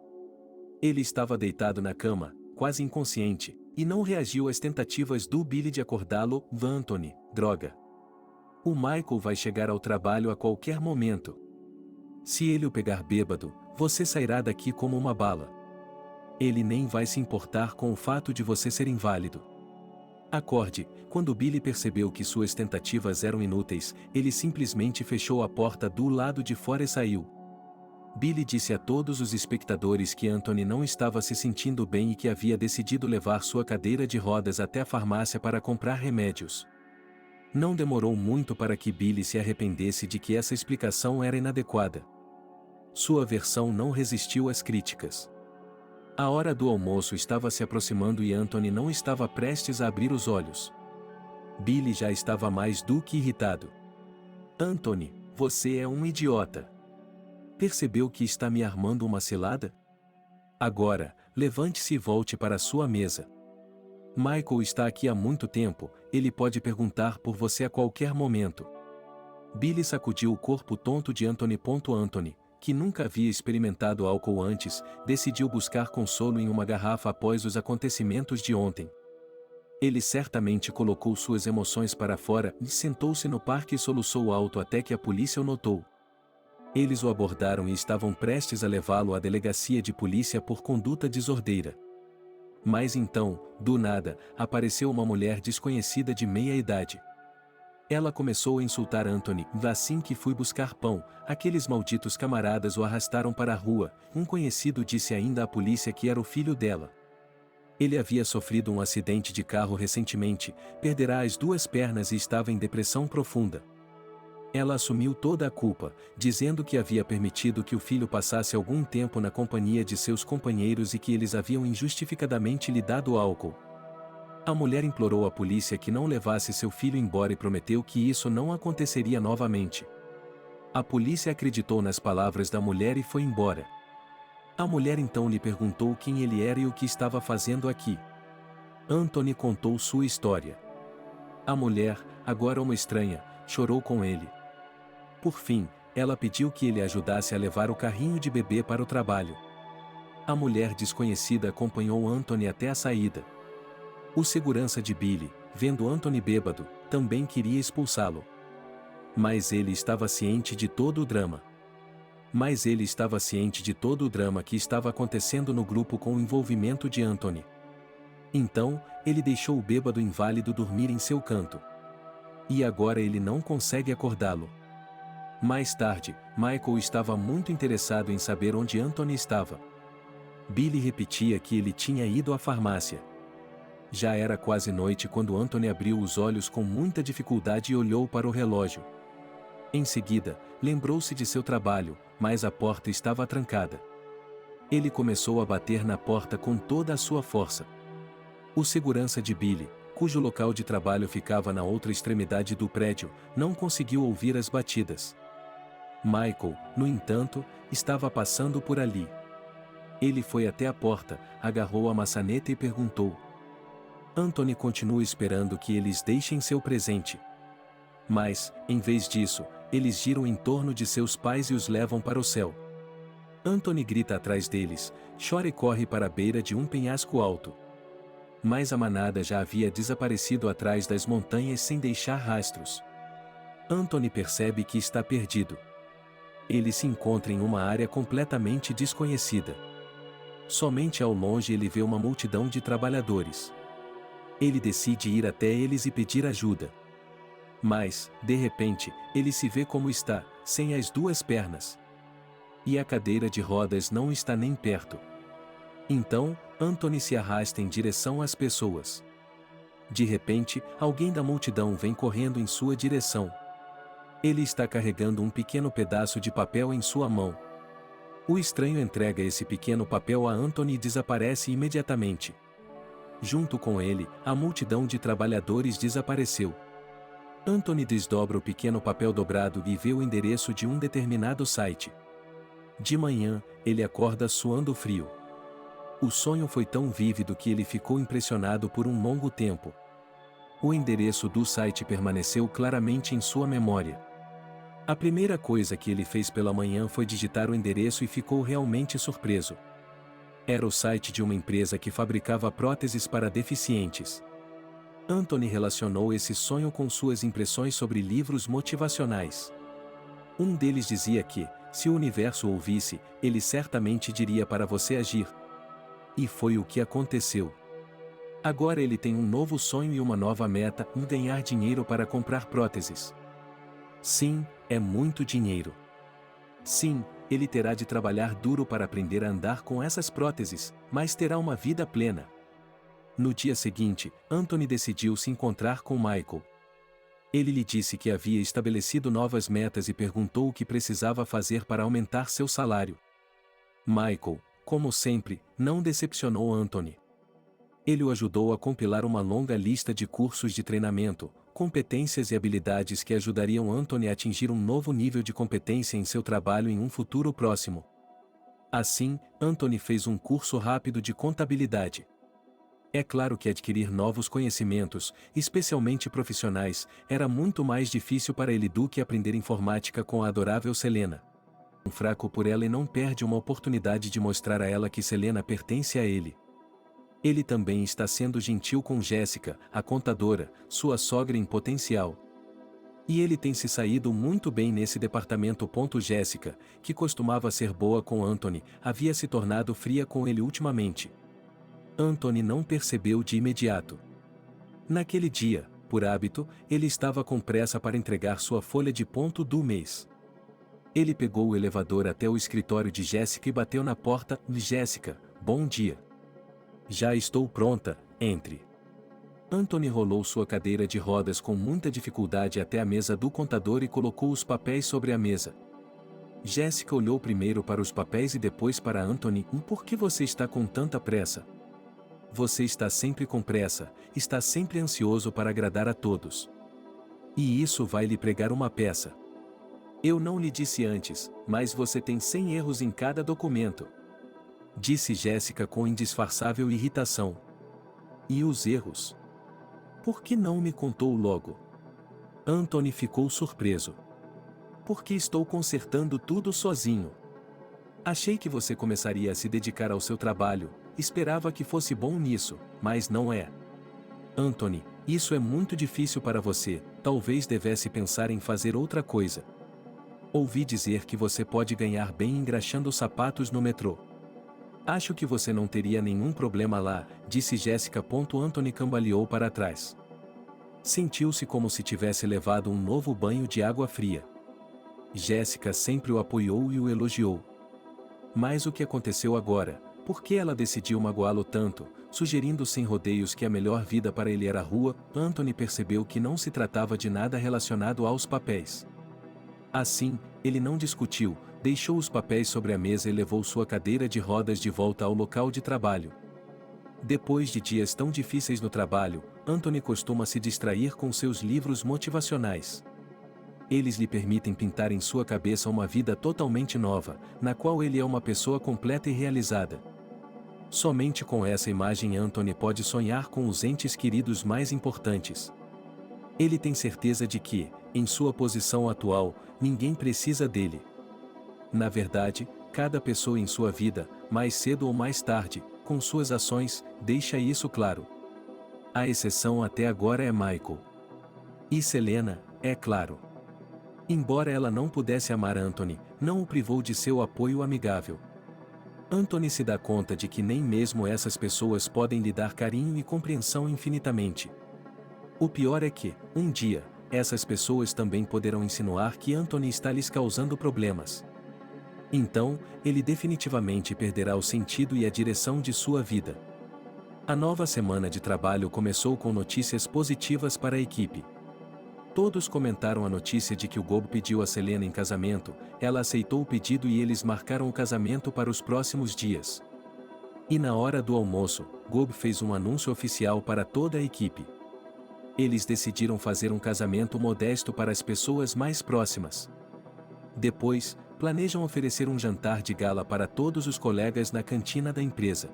Ele estava deitado na cama, quase inconsciente, e não reagiu às tentativas do Billy de acordá-lo. Vá, Anthony, droga. O Michael vai chegar ao trabalho a qualquer momento. Se ele o pegar bêbado, você sairá daqui como uma bala. Ele nem vai se importar com o fato de você ser inválido. Acorde. Quando Billy percebeu que suas tentativas eram inúteis, ele simplesmente fechou a porta do lado de fora e saiu. Billy disse a todos os espectadores que Anthony não estava se sentindo bem e que havia decidido levar sua cadeira de rodas até a farmácia para comprar remédios. Não demorou muito para que Billy se arrependesse de que essa explicação era inadequada. Sua versão não resistiu às críticas. A hora do almoço estava se aproximando e Anthony não estava prestes a abrir os olhos. Billy já estava mais do que irritado. Anthony, você é um idiota. Percebeu que está me armando uma cilada? Agora, levante-se e volte para sua mesa. Michael está aqui há muito tempo, ele pode perguntar por você a qualquer momento. Billy sacudiu o corpo tonto de Anthony. Anthony, que nunca havia experimentado álcool antes, decidiu buscar consolo em uma garrafa após os acontecimentos de ontem. Ele certamente colocou suas emoções para fora e sentou-se no parque e soluçou alto até que a polícia o notou. Eles o abordaram e estavam prestes a levá-lo à delegacia de polícia por conduta desordeira. Mas então, do nada, apareceu uma mulher desconhecida de meia idade. Ela começou a insultar Anthony. Assim que fui buscar pão, aqueles malditos camaradas o arrastaram para a rua. Um conhecido disse ainda à polícia que era o filho dela. Ele havia sofrido um acidente de carro recentemente, perderá as 2 pernas e estava em depressão profunda. Ela assumiu toda a culpa, dizendo que havia permitido que o filho passasse algum tempo na companhia de seus companheiros e que eles haviam injustificadamente lhe dado álcool. A mulher implorou à polícia que não levasse seu filho embora e prometeu que isso não aconteceria novamente. A polícia acreditou nas palavras da mulher e foi embora. A mulher então lhe perguntou quem ele era e o que estava fazendo aqui. Anthony contou sua história. A mulher, agora uma estranha, chorou com ele. Por fim, ela pediu que ele ajudasse a levar o carrinho de bebê para o trabalho. A mulher desconhecida acompanhou Anthony até a saída. O segurança de Billy, vendo Anthony bêbado, também queria expulsá-lo. Mas ele estava ciente de todo o drama. Que estava acontecendo no grupo com o envolvimento de Anthony. Então, ele deixou o bêbado inválido dormir em seu canto. E agora ele não consegue acordá-lo. Mais tarde, Michael estava muito interessado em saber onde Anthony estava. Billy repetia que ele tinha ido à farmácia. Já era quase noite quando Anthony abriu os olhos com muita dificuldade e olhou para o relógio. Em seguida, lembrou-se de seu trabalho, mas a porta estava trancada. Ele começou a bater na porta com toda a sua força. O segurança de Billy, cujo local de trabalho ficava na outra extremidade do prédio, não conseguiu ouvir as batidas. Michael, no entanto, estava passando por ali. Ele foi até a porta, agarrou a maçaneta e perguntou. Anthony continua esperando que eles deixem seu presente. Mas, em vez disso, eles giram em torno de seus pais e os levam para o céu. Anthony grita atrás deles, chora e corre para a beira de um penhasco alto. Mas a manada já havia desaparecido atrás das montanhas sem deixar rastros. Anthony percebe que está perdido. Ele se encontra em uma área completamente desconhecida. Somente ao longe ele vê uma multidão de trabalhadores. Ele decide ir até eles e pedir ajuda. Mas, de repente, ele se vê como está, sem as 2 pernas. E a cadeira de rodas não está nem perto. Então, Anthony se arrasta em direção às pessoas. De repente, alguém da multidão vem correndo em sua direção. Ele está carregando um pequeno pedaço de papel em sua mão. O estranho entrega esse pequeno papel a Anthony e desaparece imediatamente. Junto com ele, a multidão de trabalhadores desapareceu. Anthony desdobra o pequeno papel dobrado e vê o endereço de um determinado site. De manhã, ele acorda suando frio. O sonho foi tão vívido que ele ficou impressionado por um longo tempo. O endereço do site permaneceu claramente em sua memória. A primeira coisa que ele fez pela manhã foi digitar o endereço e ficou realmente surpreso. Era o site de uma empresa que fabricava próteses para deficientes. Anthony relacionou esse sonho com suas impressões sobre livros motivacionais. Um deles dizia que, se o universo ouvisse, ele certamente diria para você agir. E foi o que aconteceu. Agora ele tem um novo sonho e uma nova meta: ganhar dinheiro para comprar próteses. Sim, é muito dinheiro. Sim, ele terá de trabalhar duro para aprender a andar com essas próteses, mas terá uma vida plena. No dia seguinte, Anthony decidiu se encontrar com Michael. Ele lhe disse que havia estabelecido novas metas e perguntou o que precisava fazer para aumentar seu salário. Michael, como sempre, não decepcionou Anthony. Ele o ajudou a compilar uma longa lista de cursos de treinamento, competências e habilidades que ajudariam Anthony a atingir um novo nível de competência em seu trabalho em um futuro próximo. Assim, Anthony fez um curso rápido de contabilidade. É claro que adquirir novos conhecimentos, especialmente profissionais, era muito mais difícil para ele do que aprender informática com a adorável Selena. Fraco por ela e não perde uma oportunidade de mostrar a ela que Selena pertence a ele. Ele também está sendo gentil com Jéssica, a contadora, sua sogra em potencial. E ele tem se saído muito bem nesse departamento. Jéssica, que costumava ser boa com Anthony, havia se tornado fria com ele ultimamente. Anthony não percebeu de imediato. Naquele dia, por hábito, ele estava com pressa para entregar sua folha de ponto do mês. Ele pegou o elevador até o escritório de Jéssica e bateu na porta. Jéssica, bom dia. Já estou pronta, entre. Anthony rolou sua cadeira de rodas com muita dificuldade até a mesa do contador e colocou os papéis sobre a mesa. Jéssica olhou primeiro para os papéis e depois para Anthony. Por que você está com tanta pressa? Você está sempre com pressa, está sempre ansioso para agradar a todos. E isso vai lhe pregar uma peça. Eu não lhe disse antes, mas você tem 100 erros em cada documento. Disse Jéssica com indisfarçável irritação. E os erros? Por que não me contou logo? Anthony ficou surpreso. Porque estou consertando tudo sozinho. Achei que você começaria a se dedicar ao seu trabalho, esperava que fosse bom nisso, mas não é. Anthony, isso é muito difícil para você, talvez devesse pensar em fazer outra coisa. Ouvi dizer que você pode ganhar bem engraxando sapatos no metrô. Acho que você não teria nenhum problema lá, disse Jéssica. Anthony cambaleou para trás. Sentiu-se como se tivesse levado um novo banho de água fria. Jéssica sempre o apoiou e o elogiou. Mas o que aconteceu agora? Por que ela decidiu magoá-lo tanto, sugerindo sem rodeios que a melhor vida para ele era a rua? Anthony percebeu que não se tratava de nada relacionado aos papéis. Assim, ele não discutiu, deixou os papéis sobre a mesa e levou sua cadeira de rodas de volta ao local de trabalho. Depois de dias tão difíceis no trabalho, Anthony costuma se distrair com seus livros motivacionais. Eles lhe permitem pintar em sua cabeça uma vida totalmente nova, na qual ele é uma pessoa completa e realizada. Somente com essa imagem Anthony pode sonhar com os entes queridos mais importantes. Ele tem certeza de que, em sua posição atual, ninguém precisa dele. Na verdade, cada pessoa em sua vida, mais cedo ou mais tarde, com suas ações, deixa isso claro. A exceção até agora é Michael. E Selena, é claro. Embora ela não pudesse amar Anthony, não o privou de seu apoio amigável. Anthony se dá conta de que nem mesmo essas pessoas podem lhe dar carinho e compreensão infinitamente. O pior é que, um dia, essas pessoas também poderão insinuar que Anthony está lhes causando problemas. Então, ele definitivamente perderá o sentido e a direção de sua vida. A nova semana de trabalho começou com notícias positivas para a equipe. Todos comentaram a notícia de que o Gob pediu a Selena em casamento, ela aceitou o pedido e eles marcaram o casamento para os próximos dias. E na hora do almoço, Gob fez um anúncio oficial para toda a equipe. Eles decidiram fazer um casamento modesto para as pessoas mais próximas. Depois, planejam oferecer um jantar de gala para todos os colegas na cantina da empresa.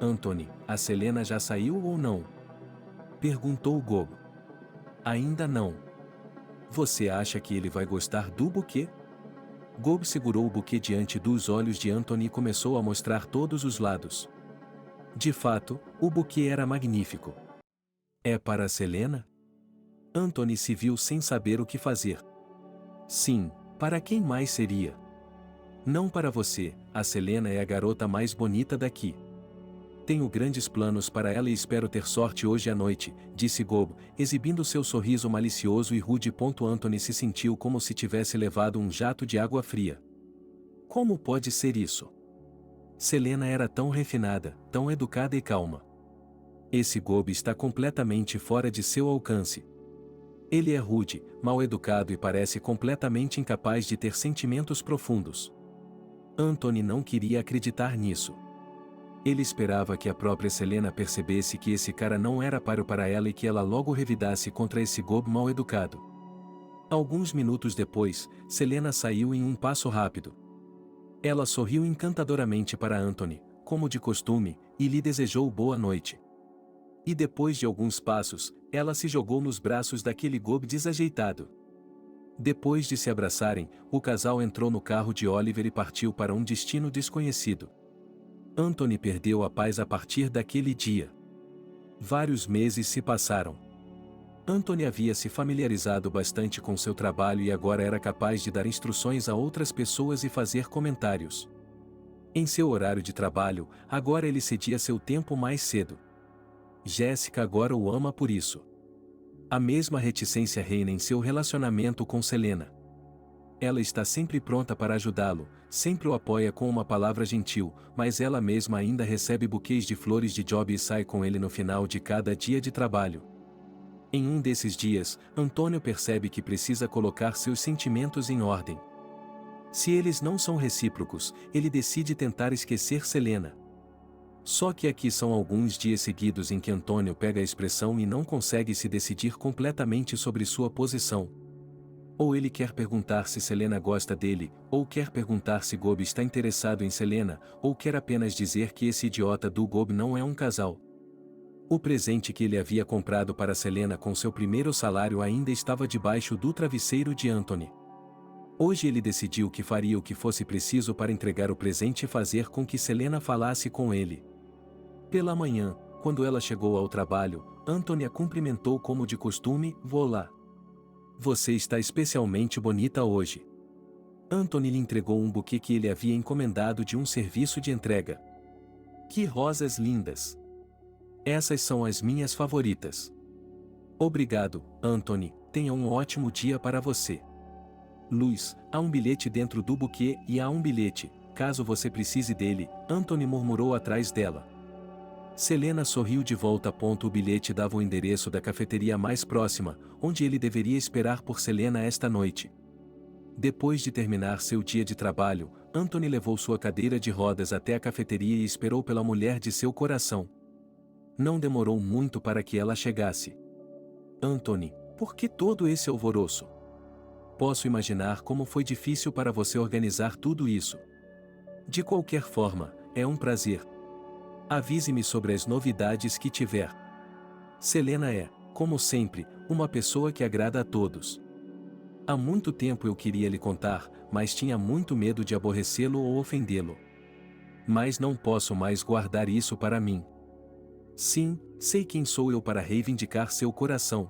Anthony, a Selena já saiu ou não? Perguntou Gob. Ainda não. Você acha que ele vai gostar do buquê? Gob segurou o buquê diante dos olhos de Anthony e começou a mostrar todos os lados. De fato, o buquê era magnífico. É para a Selena? Anthony se viu sem saber o que fazer. Sim, para quem mais seria? Não para você, a Selena é a garota mais bonita daqui. Tenho grandes planos para ela e espero ter sorte hoje à noite, disse Gob, exibindo seu sorriso malicioso e rude. Anthony se sentiu como se tivesse levado um jato de água fria. Como pode ser isso? Selena era tão refinada, tão educada e calma. Esse Gob está completamente fora de seu alcance. Ele é rude, mal educado e parece completamente incapaz de ter sentimentos profundos. Anthony não queria acreditar nisso. Ele esperava que a própria Selena percebesse que esse cara não era páreo para ela e que ela logo revidasse contra esse Gob mal educado. Alguns minutos depois, Selena saiu em um passo rápido. Ela sorriu encantadoramente para Anthony, como de costume, e lhe desejou boa noite. E depois de alguns passos, ela se jogou nos braços daquele Gob desajeitado. Depois de se abraçarem, o casal entrou no carro de Oliver e partiu para um destino desconhecido. Anthony perdeu a paz a partir daquele dia. Vários meses se passaram. Anthony havia se familiarizado bastante com seu trabalho e agora era capaz de dar instruções a outras pessoas e fazer comentários. Em seu horário de trabalho, agora ele cedia seu tempo mais cedo. Jessica agora o ama por isso. A mesma reticência reina em seu relacionamento com Selena. Ela está sempre pronta para ajudá-lo, sempre o apoia com uma palavra gentil, mas ela mesma ainda recebe buquês de flores de Job e sai com ele no final de cada dia de trabalho. Em um desses dias, Antônio percebe que precisa colocar seus sentimentos em ordem. Se eles não são recíprocos, ele decide tentar esquecer Selena. Só que aqui são alguns dias seguidos em que Antônio pega a expressão e não consegue se decidir completamente sobre sua posição. Ou ele quer perguntar se Selena gosta dele, ou quer perguntar se Gob está interessado em Selena, ou quer apenas dizer que esse idiota do Gob não é um casal. O presente que ele havia comprado para Selena com seu primeiro salário ainda estava debaixo do travesseiro de Anthony. Hoje ele decidiu que faria o que fosse preciso para entregar o presente e fazer com que Selena falasse com ele. Pela manhã, quando ela chegou ao trabalho, Anthony a cumprimentou como de costume. Vou lá. Você está especialmente bonita hoje. Anthony lhe entregou um buquê que ele havia encomendado de um serviço de entrega. Que rosas lindas! Essas são as minhas favoritas. Obrigado, Anthony, tenha um ótimo dia para você. Luz, há um bilhete dentro do buquê e há um bilhete, caso você precise dele, Anthony murmurou atrás dela. Selena sorriu de volta. O bilhete dava o endereço da cafeteria mais próxima, onde ele deveria esperar por Selena esta noite. Depois de terminar seu dia de trabalho, Anthony levou sua cadeira de rodas até a cafeteria e esperou pela mulher de seu coração. Não demorou muito para que ela chegasse. Anthony, por que todo esse alvoroço? Posso imaginar como foi difícil para você organizar tudo isso. De qualquer forma, é um prazer. Avise-me sobre as novidades que tiver. Selena é, como sempre, uma pessoa que agrada a todos. Há muito tempo eu queria lhe contar, mas tinha muito medo de aborrecê-lo ou ofendê-lo. Mas não posso mais guardar isso para mim. Sim, sei quem sou eu para reivindicar seu coração.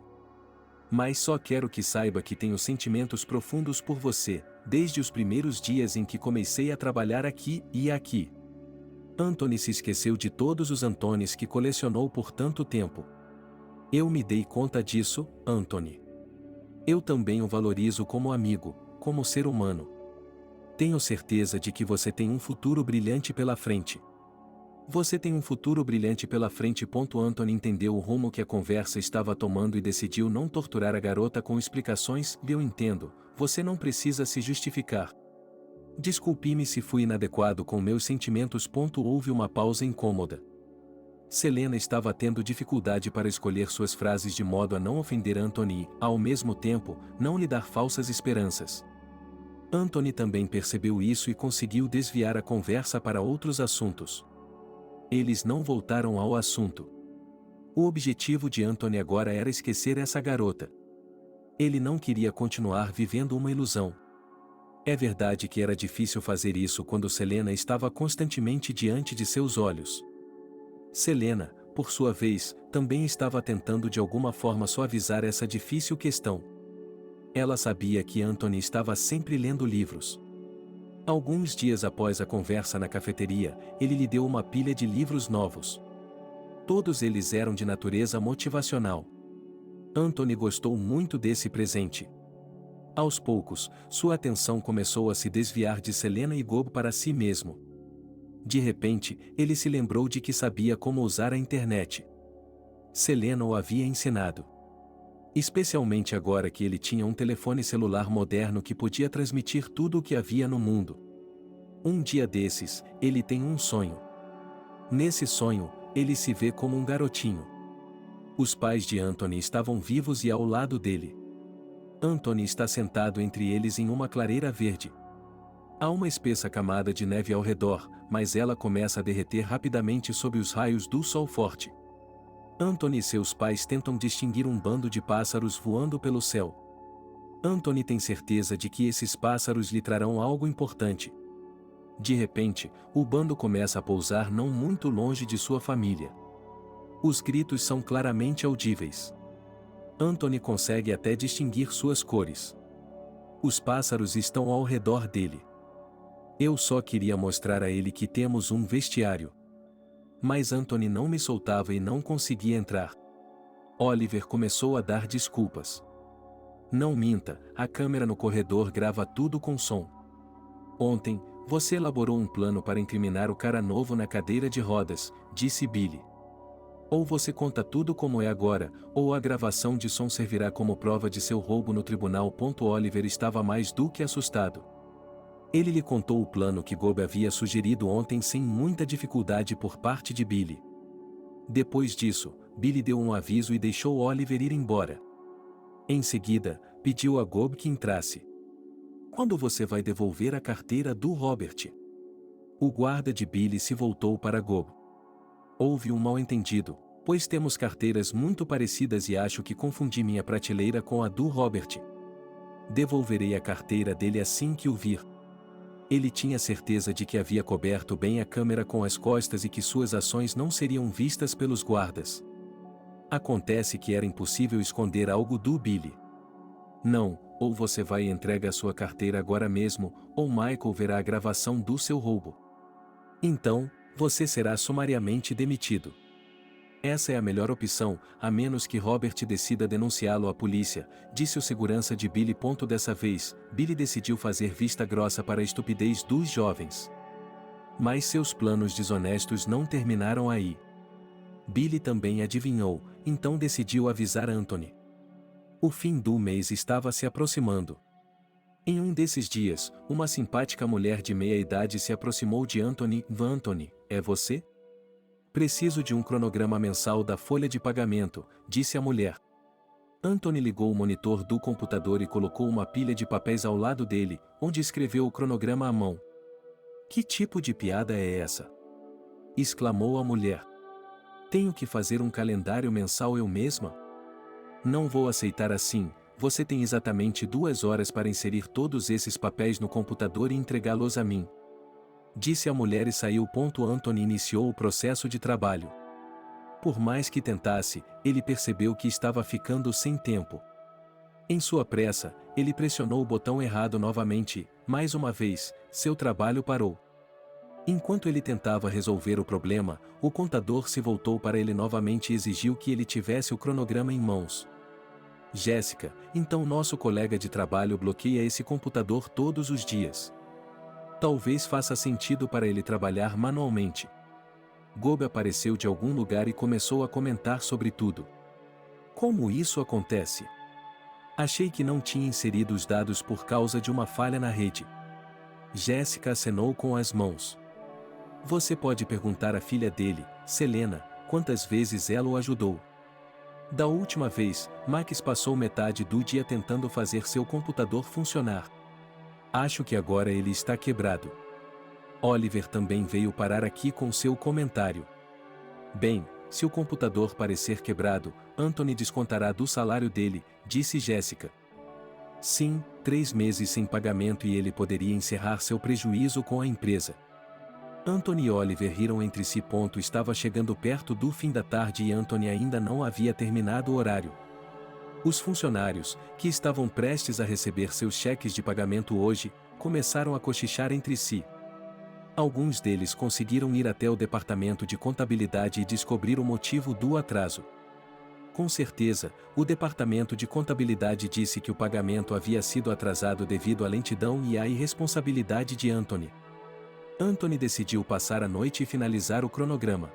Mas só quero que saiba que tenho sentimentos profundos por você, desde os primeiros dias em que comecei a trabalhar aqui e aqui. Anthony se esqueceu de todos os Anthonys que colecionou por tanto tempo. Eu me dei conta disso, Anthony. Eu também o valorizo como amigo, como ser humano. Tenho certeza de que você tem um futuro brilhante pela frente. Você tem um futuro brilhante pela frente. Anthony entendeu o rumo que a conversa estava tomando e decidiu não torturar a garota com explicações. Eu entendo, você não precisa se justificar. Desculpe-me se fui inadequado com meus sentimentos. Houve uma pausa incômoda. Selena estava tendo dificuldade para escolher suas frases de modo a não ofender Anthony e, ao mesmo tempo, não lhe dar falsas esperanças. Anthony também percebeu isso e conseguiu desviar a conversa para outros assuntos. Eles não voltaram ao assunto. O objetivo de Anthony agora era esquecer essa garota. Ele não queria continuar vivendo uma ilusão. É verdade que era difícil fazer isso quando Selena estava constantemente diante de seus olhos. Selena, por sua vez, também estava tentando de alguma forma suavizar essa difícil questão. Ela sabia que Anthony estava sempre lendo livros. Alguns dias após a conversa na cafeteria, ele lhe deu uma pilha de livros novos. Todos eles eram de natureza motivacional. Anthony gostou muito desse presente. Aos poucos, sua atenção começou a se desviar de Selena e Gob para si mesmo. De repente, ele se lembrou de que sabia como usar a internet. Selena o havia ensinado. Especialmente agora que ele tinha um telefone celular moderno que podia transmitir tudo o que havia no mundo. Um dia desses, ele tem um sonho. Nesse sonho, ele se vê como um garotinho. Os pais de Anthony estavam vivos e ao lado dele. Anthony está sentado entre eles em uma clareira verde. Há uma espessa camada de neve ao redor, mas ela começa a derreter rapidamente sob os raios do sol forte. Anthony e seus pais tentam distinguir um bando de pássaros voando pelo céu. Anthony tem certeza de que esses pássaros lhe trarão algo importante. De repente, o bando começa a pousar não muito longe de sua família. Os gritos são claramente audíveis. Anthony consegue até distinguir suas cores. Os pássaros estão ao redor dele. Eu só queria mostrar a ele que temos um vestiário. Mas Anthony não me soltava e não conseguia entrar. Oliver começou a dar desculpas. Não minta, a câmera no corredor grava tudo com som. Ontem, você elaborou um plano para incriminar o cara novo na cadeira de rodas, disse Billy. Ou você conta tudo como é agora, ou a gravação de som servirá como prova de seu roubo no tribunal. Oliver estava mais do que assustado. Ele lhe contou o plano que Gob havia sugerido ontem sem muita dificuldade por parte de Billy. Depois disso, Billy deu um aviso e deixou Oliver ir embora. Em seguida, pediu a Gob que entrasse. Quando você vai devolver a carteira do Robert? O guarda de Billy se voltou para Gob. Houve um mal-entendido, pois temos carteiras muito parecidas e acho que confundi minha prateleira com a do Robert. Devolverei a carteira dele assim que o vir. Ele tinha certeza de que havia coberto bem a câmera com as costas e que suas ações não seriam vistas pelos guardas. Acontece que era impossível esconder algo do Billy. Não, ou você vai e entrega a sua carteira agora mesmo, ou Michael verá a gravação do seu roubo. Então, você será sumariamente demitido. Essa é a melhor opção, a menos que Robert decida denunciá-lo à polícia, disse o segurança de Billy. Dessa vez, Billy decidiu fazer vista grossa para a estupidez dos jovens. Mas seus planos desonestos não terminaram aí. Billy também adivinhou, então decidiu avisar Anthony. O fim do mês estava se aproximando. Em um desses dias, uma simpática mulher de meia-idade se aproximou de Anthony. Anthony, é você? Preciso de um cronograma mensal da folha de pagamento, disse a mulher. Anthony ligou o monitor do computador e colocou uma pilha de papéis ao lado dele, onde escreveu o cronograma à mão. Que tipo de piada é essa? Exclamou a mulher. Tenho que fazer um calendário mensal eu mesma? Não vou aceitar assim, você tem exatamente 2 horas para inserir todos esses papéis no computador e entregá-los a mim. Disse a mulher e saiu. Anthony iniciou o processo de trabalho. Por mais que tentasse, ele percebeu que estava ficando sem tempo. Em sua pressa, ele pressionou o botão errado novamente e, mais uma vez, seu trabalho parou. Enquanto ele tentava resolver o problema, o contador se voltou para ele novamente e exigiu que ele tivesse o cronograma em mãos. Jéssica, então nosso colega de trabalho bloqueia esse computador todos os dias. Talvez faça sentido para ele trabalhar manualmente. Gob apareceu de algum lugar e começou a comentar sobre tudo. Como isso acontece? Achei que não tinha inserido os dados por causa de uma falha na rede. Jéssica acenou com as mãos. Você pode perguntar à filha dele, Selena, quantas vezes ela o ajudou. Da última vez, Max passou metade do dia tentando fazer seu computador funcionar. Acho que agora ele está quebrado. Oliver também veio parar aqui com seu comentário. Bem, se o computador parecer quebrado, Anthony descontará do salário dele, disse Jessica. Sim, 3 meses sem pagamento e ele poderia encerrar seu prejuízo com a empresa. Anthony e Oliver riram entre si. Estava chegando perto do fim da tarde e Anthony ainda não havia terminado o horário. Os funcionários, que estavam prestes a receber seus cheques de pagamento hoje, começaram a cochichar entre si. Alguns deles conseguiram ir até o departamento de contabilidade e descobrir o motivo do atraso. Com certeza, o departamento de contabilidade disse que o pagamento havia sido atrasado devido à lentidão e à irresponsabilidade de Anthony. Anthony decidiu passar a noite e finalizar o cronograma.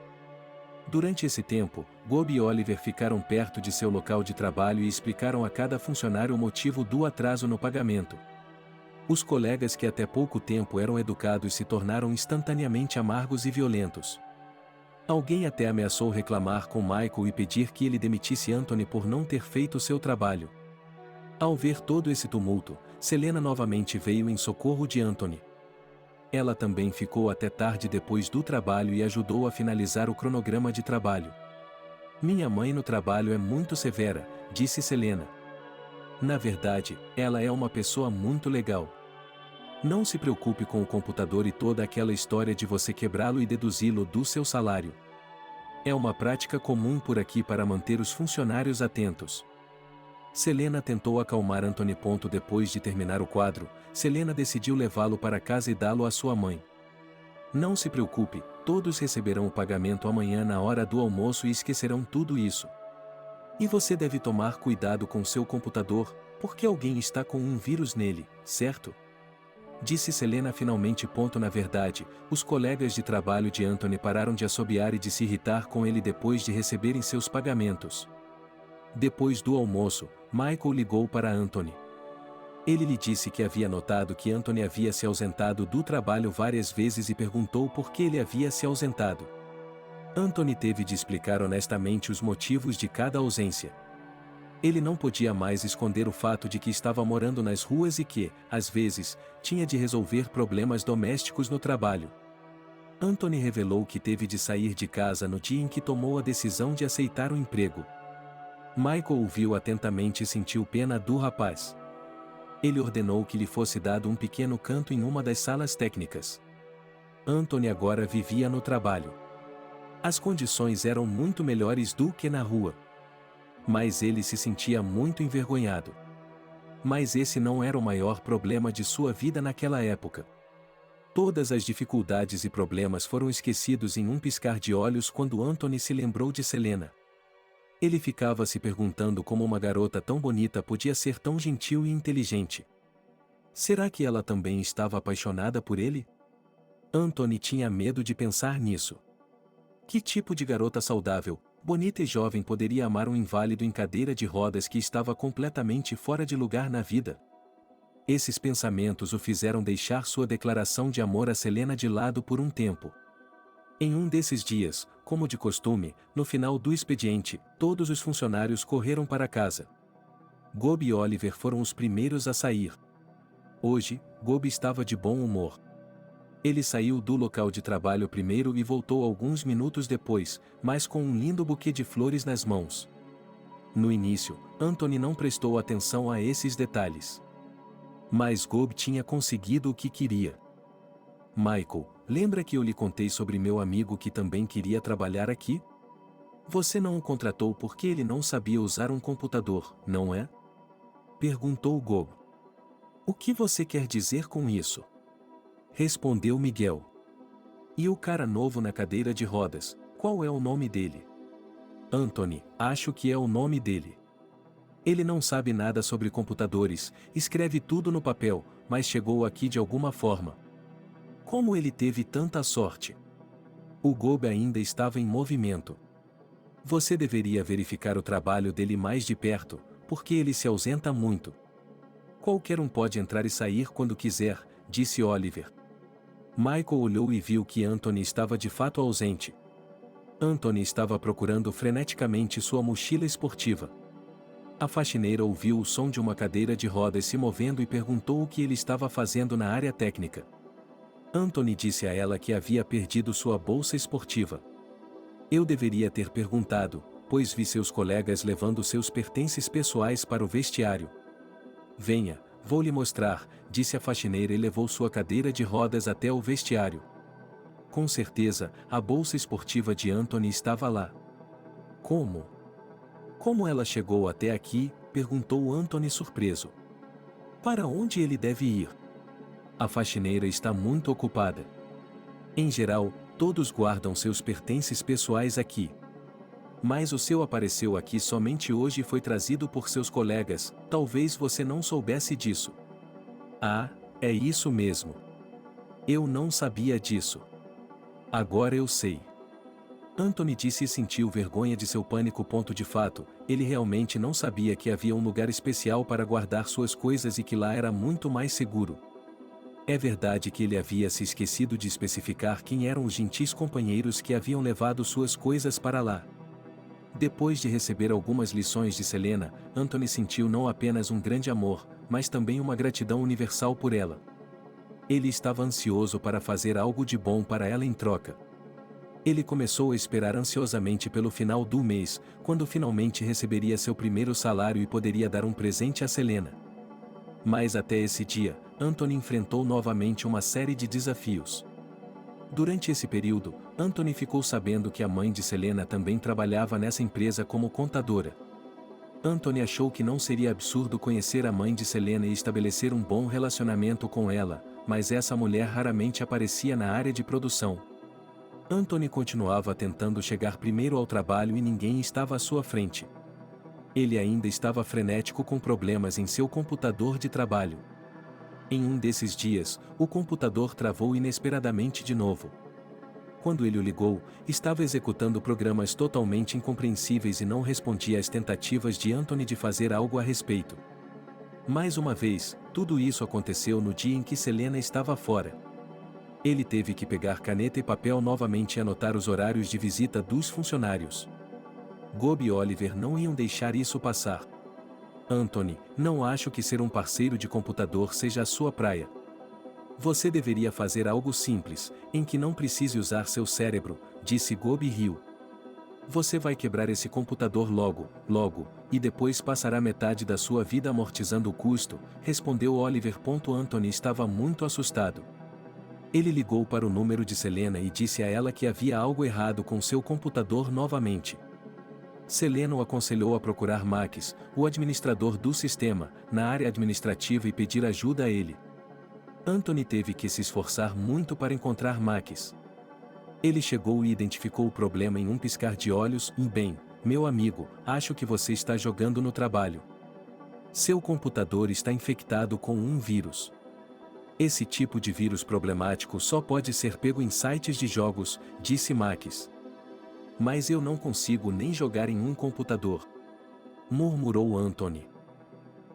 Durante esse tempo, Gob e Oliver ficaram perto de seu local de trabalho e explicaram a cada funcionário o motivo do atraso no pagamento. Os colegas que até pouco tempo eram educados se tornaram instantaneamente amargos e violentos. Alguém até ameaçou reclamar com Michael e pedir que ele demitisse Anthony por não ter feito seu trabalho. Ao ver todo esse tumulto, Selena novamente veio em socorro de Anthony. Ela também ficou até tarde depois do trabalho e ajudou a finalizar o cronograma de trabalho. Minha mãe no trabalho é muito severa, disse Selena. Na verdade, ela é uma pessoa muito legal. Não se preocupe com o computador e toda aquela história de você quebrá-lo e deduzi-lo do seu salário. É uma prática comum por aqui para manter os funcionários atentos. Selena tentou acalmar Anthony. Depois de terminar o quadro, Selena decidiu levá-lo para casa e dá-lo à sua mãe. Não se preocupe, todos receberão o pagamento amanhã na hora do almoço e esquecerão tudo isso. E você deve tomar cuidado com seu computador, porque alguém está com um vírus nele, certo? Disse Selena finalmente. Na verdade, os colegas de trabalho de Anthony pararam de assobiar e de se irritar com ele depois de receberem seus pagamentos. Depois do almoço, Michael ligou para Anthony. Ele lhe disse que havia notado que Anthony havia se ausentado do trabalho várias vezes e perguntou por que ele havia se ausentado. Anthony teve de explicar honestamente os motivos de cada ausência. Ele não podia mais esconder o fato de que estava morando nas ruas e que, às vezes, tinha de resolver problemas domésticos no trabalho. Anthony revelou que teve de sair de casa no dia em que tomou a decisão de aceitar o emprego. Michael ouviu atentamente e sentiu pena do rapaz. Ele ordenou que lhe fosse dado um pequeno canto em uma das salas técnicas. Anthony agora vivia no trabalho. As condições eram muito melhores do que na rua. Mas ele se sentia muito envergonhado. Mas esse não era o maior problema de sua vida naquela época. Todas as dificuldades e problemas foram esquecidos em um piscar de olhos quando Anthony se lembrou de Selena. Ele ficava se perguntando como uma garota tão bonita podia ser tão gentil e inteligente. Será que ela também estava apaixonada por ele? Anthony tinha medo de pensar nisso. Que tipo de garota saudável, bonita e jovem poderia amar um inválido em cadeira de rodas que estava completamente fora de lugar na vida? Esses pensamentos o fizeram deixar sua declaração de amor a Selena de lado por um tempo. Em um desses dias, como de costume, no final do expediente, todos os funcionários correram para casa. Gob e Oliver foram os primeiros a sair. Hoje, Gob estava de bom humor. Ele saiu do local de trabalho primeiro e voltou alguns minutos depois, mas com um lindo buquê de flores nas mãos. No início, Anthony não prestou atenção a esses detalhes. Mas Gob tinha conseguido o que queria. Michael, lembra que eu lhe contei sobre meu amigo que também queria trabalhar aqui? Você não o contratou porque ele não sabia usar um computador, não é? Perguntou Gob. O que você quer dizer com isso? Respondeu Miguel. E o cara novo na cadeira de rodas, qual é o nome dele? Anthony, acho que é o nome dele. Ele não sabe nada sobre computadores, escreve tudo no papel, mas chegou aqui de alguma forma. Como ele teve tanta sorte? O Gob ainda estava em movimento. Você deveria verificar o trabalho dele mais de perto, porque ele se ausenta muito. Qualquer um pode entrar e sair quando quiser, disse Oliver. Michael olhou e viu que Anthony estava de fato ausente. Anthony estava procurando freneticamente sua mochila esportiva. A faxineira ouviu o som de uma cadeira de rodas se movendo e perguntou o que ele estava fazendo na área técnica. Anthony disse a ela que havia perdido sua bolsa esportiva. Eu deveria ter perguntado, pois vi seus colegas levando seus pertences pessoais para o vestiário. Venha, vou lhe mostrar, disse a faxineira e levou sua cadeira de rodas até o vestiário. Com certeza, a bolsa esportiva de Anthony estava lá. Como? Como ela chegou até aqui? Perguntou Anthony surpreso. Para onde ele deve ir? A faxineira está muito ocupada. Em geral, todos guardam seus pertences pessoais aqui. Mas o seu apareceu aqui somente hoje e foi trazido por seus colegas, talvez você não soubesse disso. Ah, é isso mesmo. Eu não sabia disso. Agora eu sei. Anthony disse e sentiu vergonha de seu pânico. De fato, ele realmente não sabia que havia um lugar especial para guardar suas coisas e que lá era muito mais seguro. É verdade que ele havia se esquecido de especificar quem eram os gentis companheiros que haviam levado suas coisas para lá. Depois de receber algumas lições de Selena, Anthony sentiu não apenas um grande amor, mas também uma gratidão universal por ela. Ele estava ansioso para fazer algo de bom para ela em troca. Ele começou a esperar ansiosamente pelo final do mês, quando finalmente receberia seu primeiro salário e poderia dar um presente a Selena. Mas até esse dia, Anthony enfrentou novamente uma série de desafios. Durante esse período, Anthony ficou sabendo que a mãe de Selena também trabalhava nessa empresa como contadora. Anthony achou que não seria absurdo conhecer a mãe de Selena e estabelecer um bom relacionamento com ela, mas essa mulher raramente aparecia na área de produção. Anthony continuava tentando chegar primeiro ao trabalho e ninguém estava à sua frente. Ele ainda estava frenético com problemas em seu computador de trabalho. Em um desses dias, o computador travou inesperadamente de novo. Quando ele o ligou, estava executando programas totalmente incompreensíveis e não respondia às tentativas de Anthony de fazer algo a respeito. Mais uma vez, tudo isso aconteceu no dia em que Selena estava fora. Ele teve que pegar caneta e papel novamente e anotar os horários de visita dos funcionários. Gob e Oliver não iam deixar isso passar. Anthony, não acho que ser um parceiro de computador seja a sua praia. Você deveria fazer algo simples, em que não precise usar seu cérebro, disse Gob e riu. Você vai quebrar esse computador logo, e depois passará metade da sua vida amortizando o custo, respondeu Oliver. Anthony estava muito assustado. Ele ligou para o número de Selena e disse a ela que havia algo errado com seu computador novamente. Selena o aconselhou a procurar Max, o administrador do sistema, na área administrativa e pedir ajuda a ele. Anthony teve que se esforçar muito para encontrar Max. Ele chegou e identificou o problema em um piscar de olhos. Bem, meu amigo, acho que você está jogando no trabalho. Seu computador está infectado com um vírus. Esse tipo de vírus problemático só pode ser pego em sites de jogos, disse Max. Mas eu não consigo nem jogar em um computador, murmurou Anthony.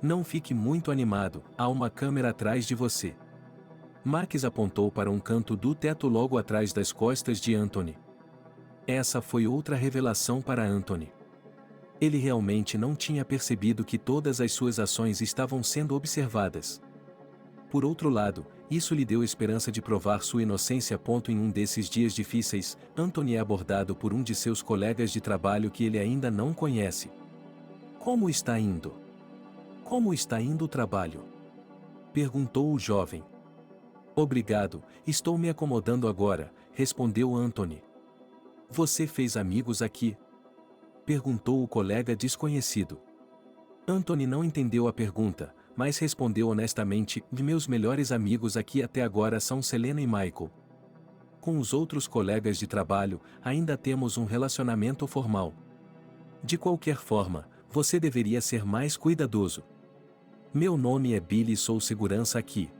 Não fique muito animado, há uma câmera atrás de você. Max apontou para um canto do teto logo atrás das costas de Anthony. Essa foi outra revelação para Anthony. Ele realmente não tinha percebido que todas as suas ações estavam sendo observadas. Por outro lado, isso lhe deu esperança de provar sua inocência. Em um desses dias difíceis, Anthony é abordado por um de seus colegas de trabalho que ele ainda não conhece. Como está indo? Como está indo o trabalho? Perguntou o jovem. Obrigado, estou me acomodando agora, respondeu Anthony. Você fez amigos aqui? Perguntou o colega desconhecido. Anthony não entendeu a pergunta, mas respondeu honestamente: meus melhores amigos aqui até agora são Selena e Michael. Com os outros colegas de trabalho, ainda temos um relacionamento formal. De qualquer forma, você deveria ser mais cuidadoso. Meu nome é Billy e sou segurança aqui.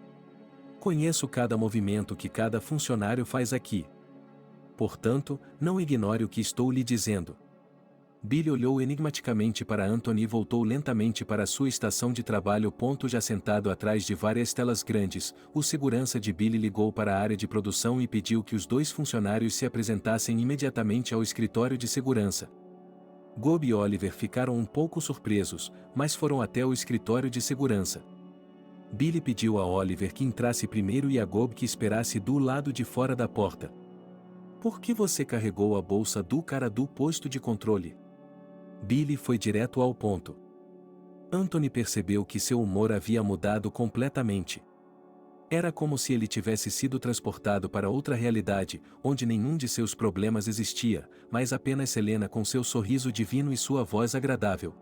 Conheço cada movimento que cada funcionário faz aqui. Portanto, não ignore o que estou lhe dizendo. Billy olhou enigmaticamente para Anthony e voltou lentamente para sua estação de trabalho. Já sentado atrás de várias telas grandes, o segurança de Billy ligou para a área de produção e pediu que os dois funcionários se apresentassem imediatamente ao escritório de segurança. Gob e Oliver ficaram um pouco surpresos, mas foram até o escritório de segurança. Billy pediu a Oliver que entrasse primeiro e a Gob que esperasse do lado de fora da porta. "Por que você carregou a bolsa do cara do posto de controle?" Billy foi direto ao ponto. Anthony percebeu que seu humor havia mudado completamente. Era como se ele tivesse sido transportado para outra realidade, onde nenhum de seus problemas existia, mas apenas Selena com seu sorriso divino e sua voz agradável.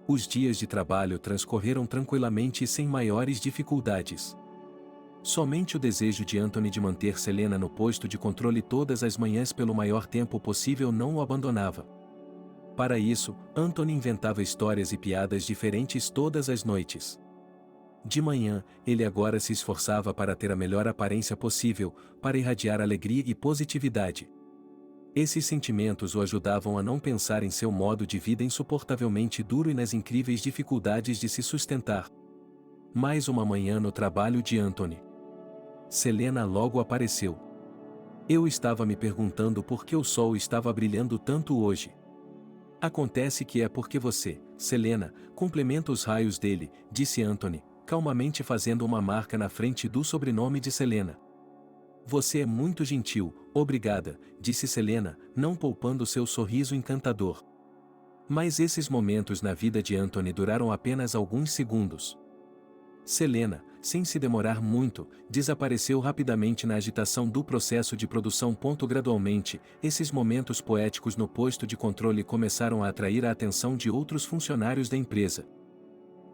Os dias de trabalho transcorreram tranquilamente e sem maiores dificuldades. Somente o desejo de Anthony de manter Selena no posto de controle todas as manhãs pelo maior tempo possível não o abandonava. Para isso, Anthony inventava histórias e piadas diferentes todas as noites. De manhã, ele agora se esforçava para ter a melhor aparência possível, para irradiar alegria e positividade. Esses sentimentos o ajudavam a não pensar em seu modo de vida insuportavelmente duro e nas incríveis dificuldades de se sustentar. Mais uma manhã no trabalho de Anthony. Selena logo apareceu. "Eu estava me perguntando por que o sol estava brilhando tanto hoje." "Acontece que é porque você, Selena, complementa os raios dele", disse Anthony, calmamente fazendo uma marca na frente do sobrenome de Selena. "Você é muito gentil, obrigada", disse Selena, não poupando seu sorriso encantador. Mas esses momentos na vida de Anthony duraram apenas alguns segundos. Selena, sem se demorar muito, desapareceu rapidamente na agitação do processo de produção. Gradualmente, esses momentos poéticos no posto de controle começaram a atrair a atenção de outros funcionários da empresa.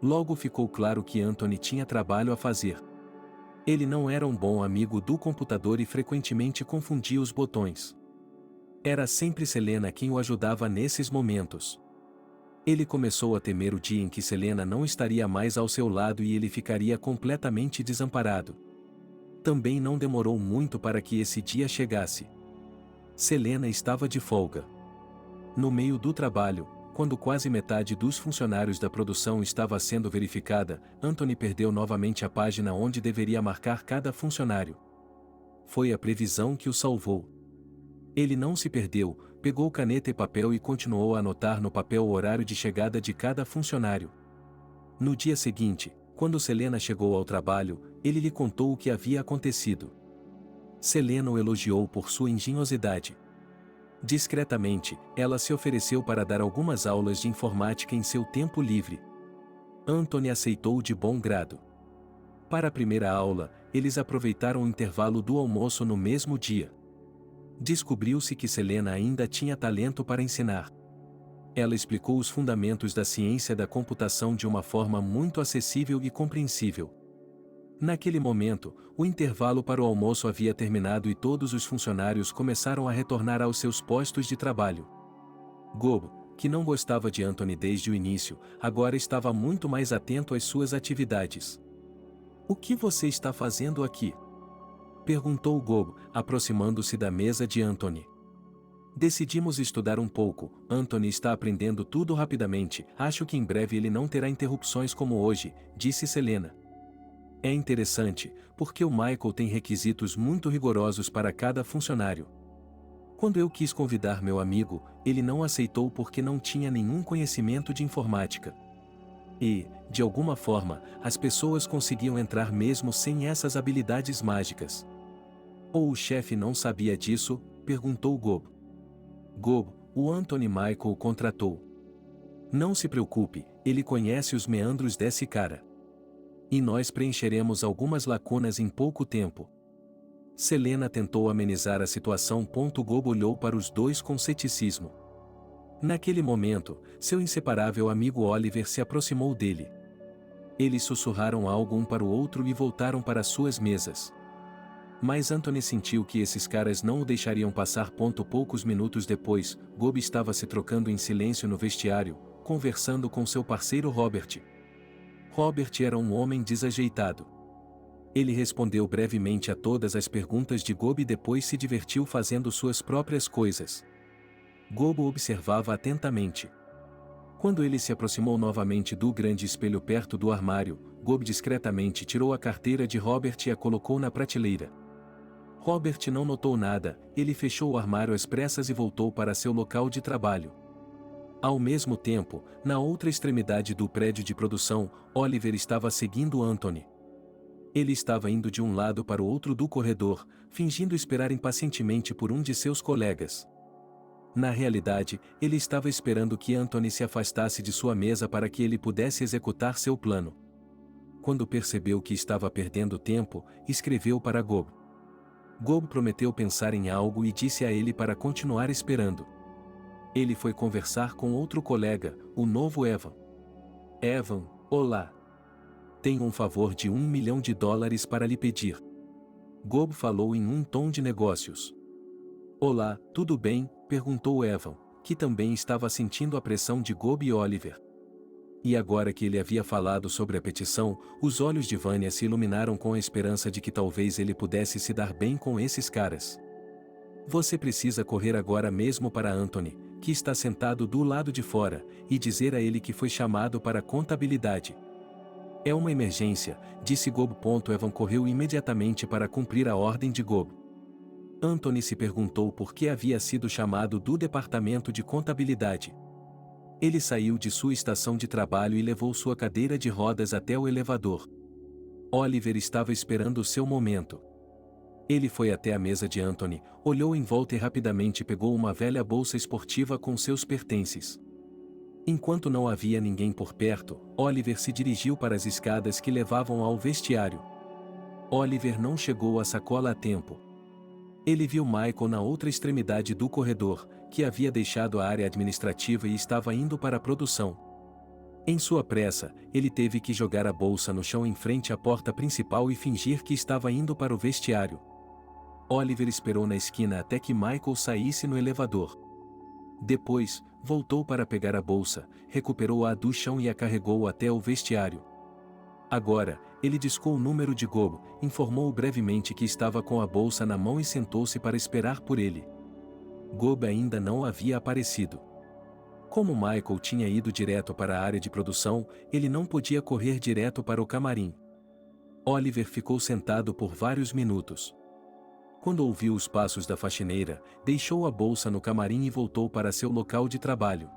Logo ficou claro que Anthony tinha trabalho a fazer. Ele não era um bom amigo do computador e frequentemente confundia os botões. Era sempre Selena quem o ajudava nesses momentos. Ele começou a temer o dia em que Selena não estaria mais ao seu lado e ele ficaria completamente desamparado. Também não demorou muito para que esse dia chegasse. Selena estava de folga. No meio do trabalho, quando quase metade dos funcionários da produção estava sendo verificada, Anthony perdeu novamente a página onde deveria marcar cada funcionário. Foi a previsão que o salvou. Ele não se perdeu, pegou caneta e papel e continuou a anotar no papel o horário de chegada de cada funcionário. No dia seguinte, quando Selena chegou ao trabalho, ele lhe contou o que havia acontecido. Selena o elogiou por sua engenhosidade. Discretamente, ela se ofereceu para dar algumas aulas de informática em seu tempo livre. Anthony aceitou de bom grado. Para a primeira aula, eles aproveitaram o intervalo do almoço no mesmo dia. Descobriu-se que Selena ainda tinha talento para ensinar. Ela explicou os fundamentos da ciência da computação de uma forma muito acessível e compreensível. Naquele momento, o intervalo para o almoço havia terminado e todos os funcionários começaram a retornar aos seus postos de trabalho. Gob, que não gostava de Anthony desde o início, agora estava muito mais atento às suas atividades. "O que você está fazendo aqui?" perguntou Gob, aproximando-se da mesa de Anthony. "Decidimos estudar um pouco. Anthony está aprendendo tudo rapidamente. Acho que em breve ele não terá interrupções como hoje", disse Selena. "É interessante, porque o Michael tem requisitos muito rigorosos para cada funcionário. Quando eu quis convidar meu amigo, ele não aceitou porque não tinha nenhum conhecimento de informática. E, de alguma forma, as pessoas conseguiam entrar mesmo sem essas habilidades mágicas." "Ou o chefe não sabia disso?" perguntou Gob. "Gob, o Anthony Michael contratou. Não se preocupe, ele conhece os meandros desse cara. E nós preencheremos algumas lacunas em pouco tempo." Selena tentou amenizar a situação. Gob olhou para os dois com ceticismo. Naquele momento, seu inseparável amigo Oliver se aproximou dele. Eles sussurraram algo um para o outro e voltaram para suas mesas. Mas Anthony sentiu que esses caras não o deixariam passar. Poucos minutos depois, Gob estava se trocando em silêncio no vestiário, conversando com seu parceiro Robert. Robert era um homem desajeitado. Ele respondeu brevemente a todas as perguntas de Gob e depois se divertiu fazendo suas próprias coisas. Gob observava atentamente. Quando ele se aproximou novamente do grande espelho perto do armário, Gob discretamente tirou a carteira de Robert e a colocou na prateleira. Robert não notou nada, ele fechou o armário às pressas e voltou para seu local de trabalho. Ao mesmo tempo, na outra extremidade do prédio de produção, Oliver estava seguindo Anthony. Ele estava indo de um lado para o outro do corredor, fingindo esperar impacientemente por um de seus colegas. Na realidade, ele estava esperando que Anthony se afastasse de sua mesa para que ele pudesse executar seu plano. Quando percebeu que estava perdendo tempo, escreveu para Gob. Gob prometeu pensar em algo e disse a ele para continuar esperando. Ele foi conversar com outro colega, o novo Evan. Evan, olá. Tenho um favor de $1 milhão para lhe pedir. Gob falou em um tom de negócios. Olá, tudo bem? Perguntou Evan, que também estava sentindo a pressão de Gob e Oliver. E agora que ele havia falado sobre a petição, os olhos de Vanya se iluminaram com a esperança de que talvez ele pudesse se dar bem com esses caras. Você precisa correr agora mesmo para Anthony, que está sentado do lado de fora, e dizer a ele que foi chamado para contabilidade. É uma emergência, disse Gob. Evan correu imediatamente para cumprir a ordem de Gob. Anthony se perguntou por que havia sido chamado do departamento de contabilidade. Ele saiu de sua estação de trabalho e levou sua cadeira de rodas até o elevador. Oliver estava esperando o seu momento. Ele foi até a mesa de Anthony, olhou em volta e rapidamente pegou uma velha bolsa esportiva com seus pertences. Enquanto não havia ninguém por perto, Oliver se dirigiu para as escadas que levavam ao vestiário. Oliver não chegou à sacola a tempo. Ele viu Michael na outra extremidade do corredor, que havia deixado a área administrativa e estava indo para a produção. Em sua pressa, ele teve que jogar a bolsa no chão em frente à porta principal e fingir que estava indo para o vestiário. Oliver esperou na esquina até que Michael saísse no elevador. Depois, voltou para pegar a bolsa, recuperou-a do chão e a carregou até o vestiário. Agora, ele discou o número de Gob, informou brevemente que estava com a bolsa na mão e sentou-se para esperar por ele. Gob ainda não havia aparecido. Como Michael tinha ido direto para a área de produção, ele não podia correr direto para o camarim. Oliver ficou sentado por vários minutos. Quando ouviu os passos da faxineira, deixou a bolsa no camarim e voltou para seu local de trabalho.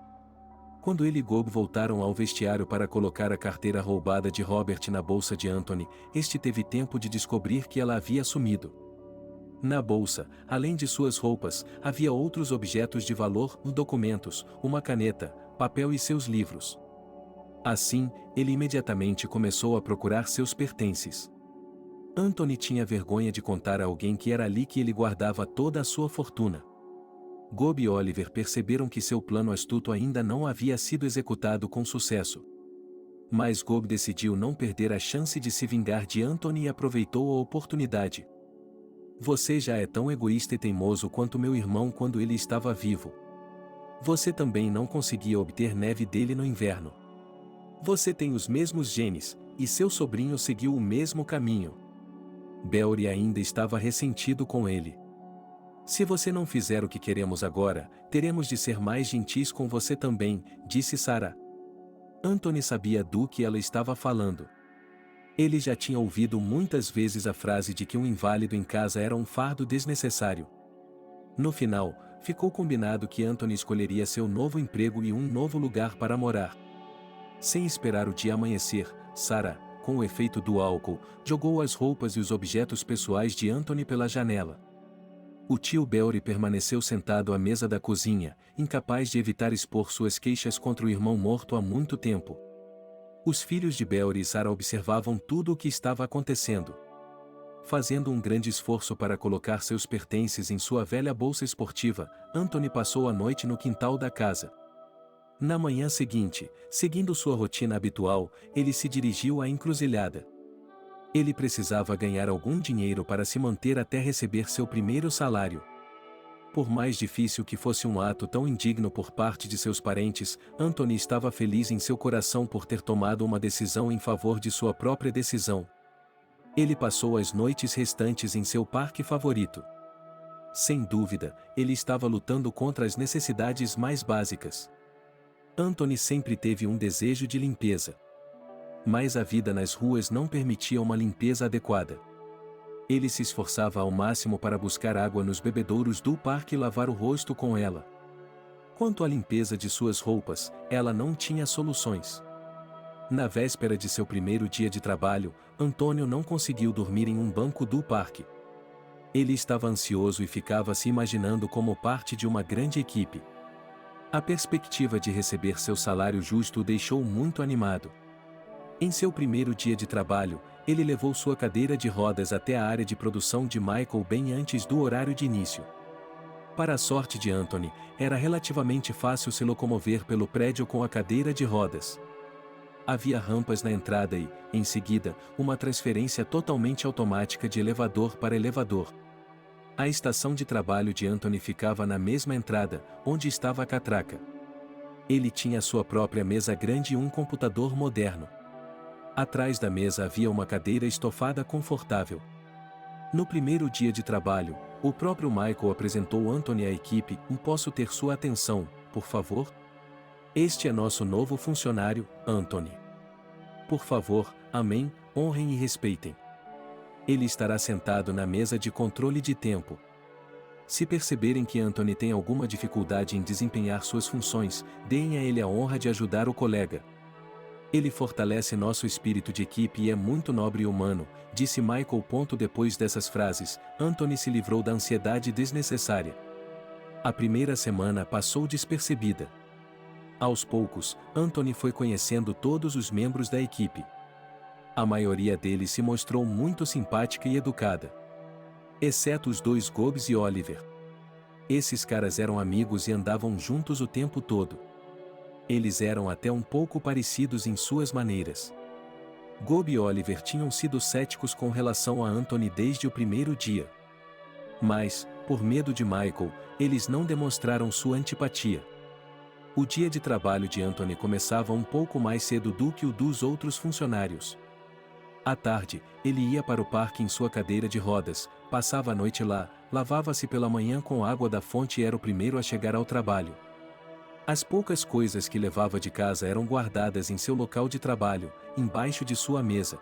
Quando ele e Gob voltaram ao vestiário para colocar a carteira roubada de Robert na bolsa de Anthony, este teve tempo de descobrir que ela havia sumido. Na bolsa, além de suas roupas, havia outros objetos de valor, documentos, uma caneta, papel e seus livros. Assim, ele imediatamente começou a procurar seus pertences. Anthony tinha vergonha de contar a alguém que era ali que ele guardava toda a sua fortuna. Gob e Oliver perceberam que seu plano astuto ainda não havia sido executado com sucesso. Mas Gob decidiu não perder a chance de se vingar de Anthony e aproveitou a oportunidade. Você já é tão egoísta e teimoso quanto meu irmão quando ele estava vivo. Você também não conseguia obter neve dele no inverno. Você tem os mesmos genes, e seu sobrinho seguiu o mesmo caminho. Beori ainda estava ressentido com ele. Se você não fizer o que queremos agora, teremos de ser mais gentis com você também, disse Sarah. Anthony sabia do que ela estava falando. Ele já tinha ouvido muitas vezes a frase de que um inválido em casa era um fardo desnecessário. No final, ficou combinado que Anthony escolheria seu novo emprego e um novo lugar para morar. Sem esperar o dia amanhecer, Sarah, com o efeito do álcool, jogou as roupas e os objetos pessoais de Anthony pela janela. O tio Beori permaneceu sentado à mesa da cozinha, incapaz de evitar expor suas queixas contra o irmão morto há muito tempo. Os filhos de Beori e Sarah observavam tudo o que estava acontecendo. Fazendo um grande esforço para colocar seus pertences em sua velha bolsa esportiva, Anthony passou a noite no quintal da casa. Na manhã seguinte, seguindo sua rotina habitual, ele se dirigiu à encruzilhada. Ele precisava ganhar algum dinheiro para se manter até receber seu primeiro salário. Por mais difícil que fosse um ato tão indigno por parte de seus parentes, Anthony estava feliz em seu coração por ter tomado uma decisão em favor de sua própria decisão. Ele passou as noites restantes em seu parque favorito. Sem dúvida, ele estava lutando contra as necessidades mais básicas. Anthony sempre teve um desejo de limpeza. Mas a vida nas ruas não permitia uma limpeza adequada. Ele se esforçava ao máximo para buscar água nos bebedouros do parque e lavar o rosto com ela. Quanto à limpeza de suas roupas, ela não tinha soluções. Na véspera de seu primeiro dia de trabalho, Antônio não conseguiu dormir em um banco do parque. Ele estava ansioso e ficava se imaginando como parte de uma grande equipe. A perspectiva de receber seu salário justo o deixou muito animado. Em seu primeiro dia de trabalho, ele levou sua cadeira de rodas até a área de produção de Michael bem antes do horário de início. Para a sorte de Anthony, era relativamente fácil se locomover pelo prédio com a cadeira de rodas. Havia rampas na entrada e, em seguida, uma transferência totalmente automática de elevador para elevador. A estação de trabalho de Anthony ficava na mesma entrada, onde estava a catraca. Ele tinha sua própria mesa grande e um computador moderno. Atrás da mesa havia uma cadeira estofada confortável. No primeiro dia de trabalho, o próprio Michael apresentou Anthony à equipe. Posso ter sua atenção, por favor? Este é nosso novo funcionário, Anthony. Por favor, amém, honrem e respeitem. Ele estará sentado na mesa de controle de tempo. Se perceberem que Anthony tem alguma dificuldade em desempenhar suas funções, deem a ele a honra de ajudar o colega. Ele fortalece nosso espírito de equipe e é muito nobre e humano, disse Michael. Depois dessas frases, Anthony se livrou da ansiedade desnecessária. A primeira semana passou despercebida. Aos poucos, Anthony foi conhecendo todos os membros da equipe. A maioria deles se mostrou muito simpática e educada. Exceto os dois Gobbs e Oliver. Esses caras eram amigos e andavam juntos o tempo todo. Eles eram até um pouco parecidos em suas maneiras. Gob e Oliver tinham sido céticos com relação a Anthony desde o primeiro dia. Mas, por medo de Michael, eles não demonstraram sua antipatia. O dia de trabalho de Anthony começava um pouco mais cedo do que o dos outros funcionários. À tarde, ele ia para o parque em sua cadeira de rodas, passava a noite lá, lavava-se pela manhã com água da fonte e era o primeiro a chegar ao trabalho. As poucas coisas que levava de casa eram guardadas em seu local de trabalho, embaixo de sua mesa.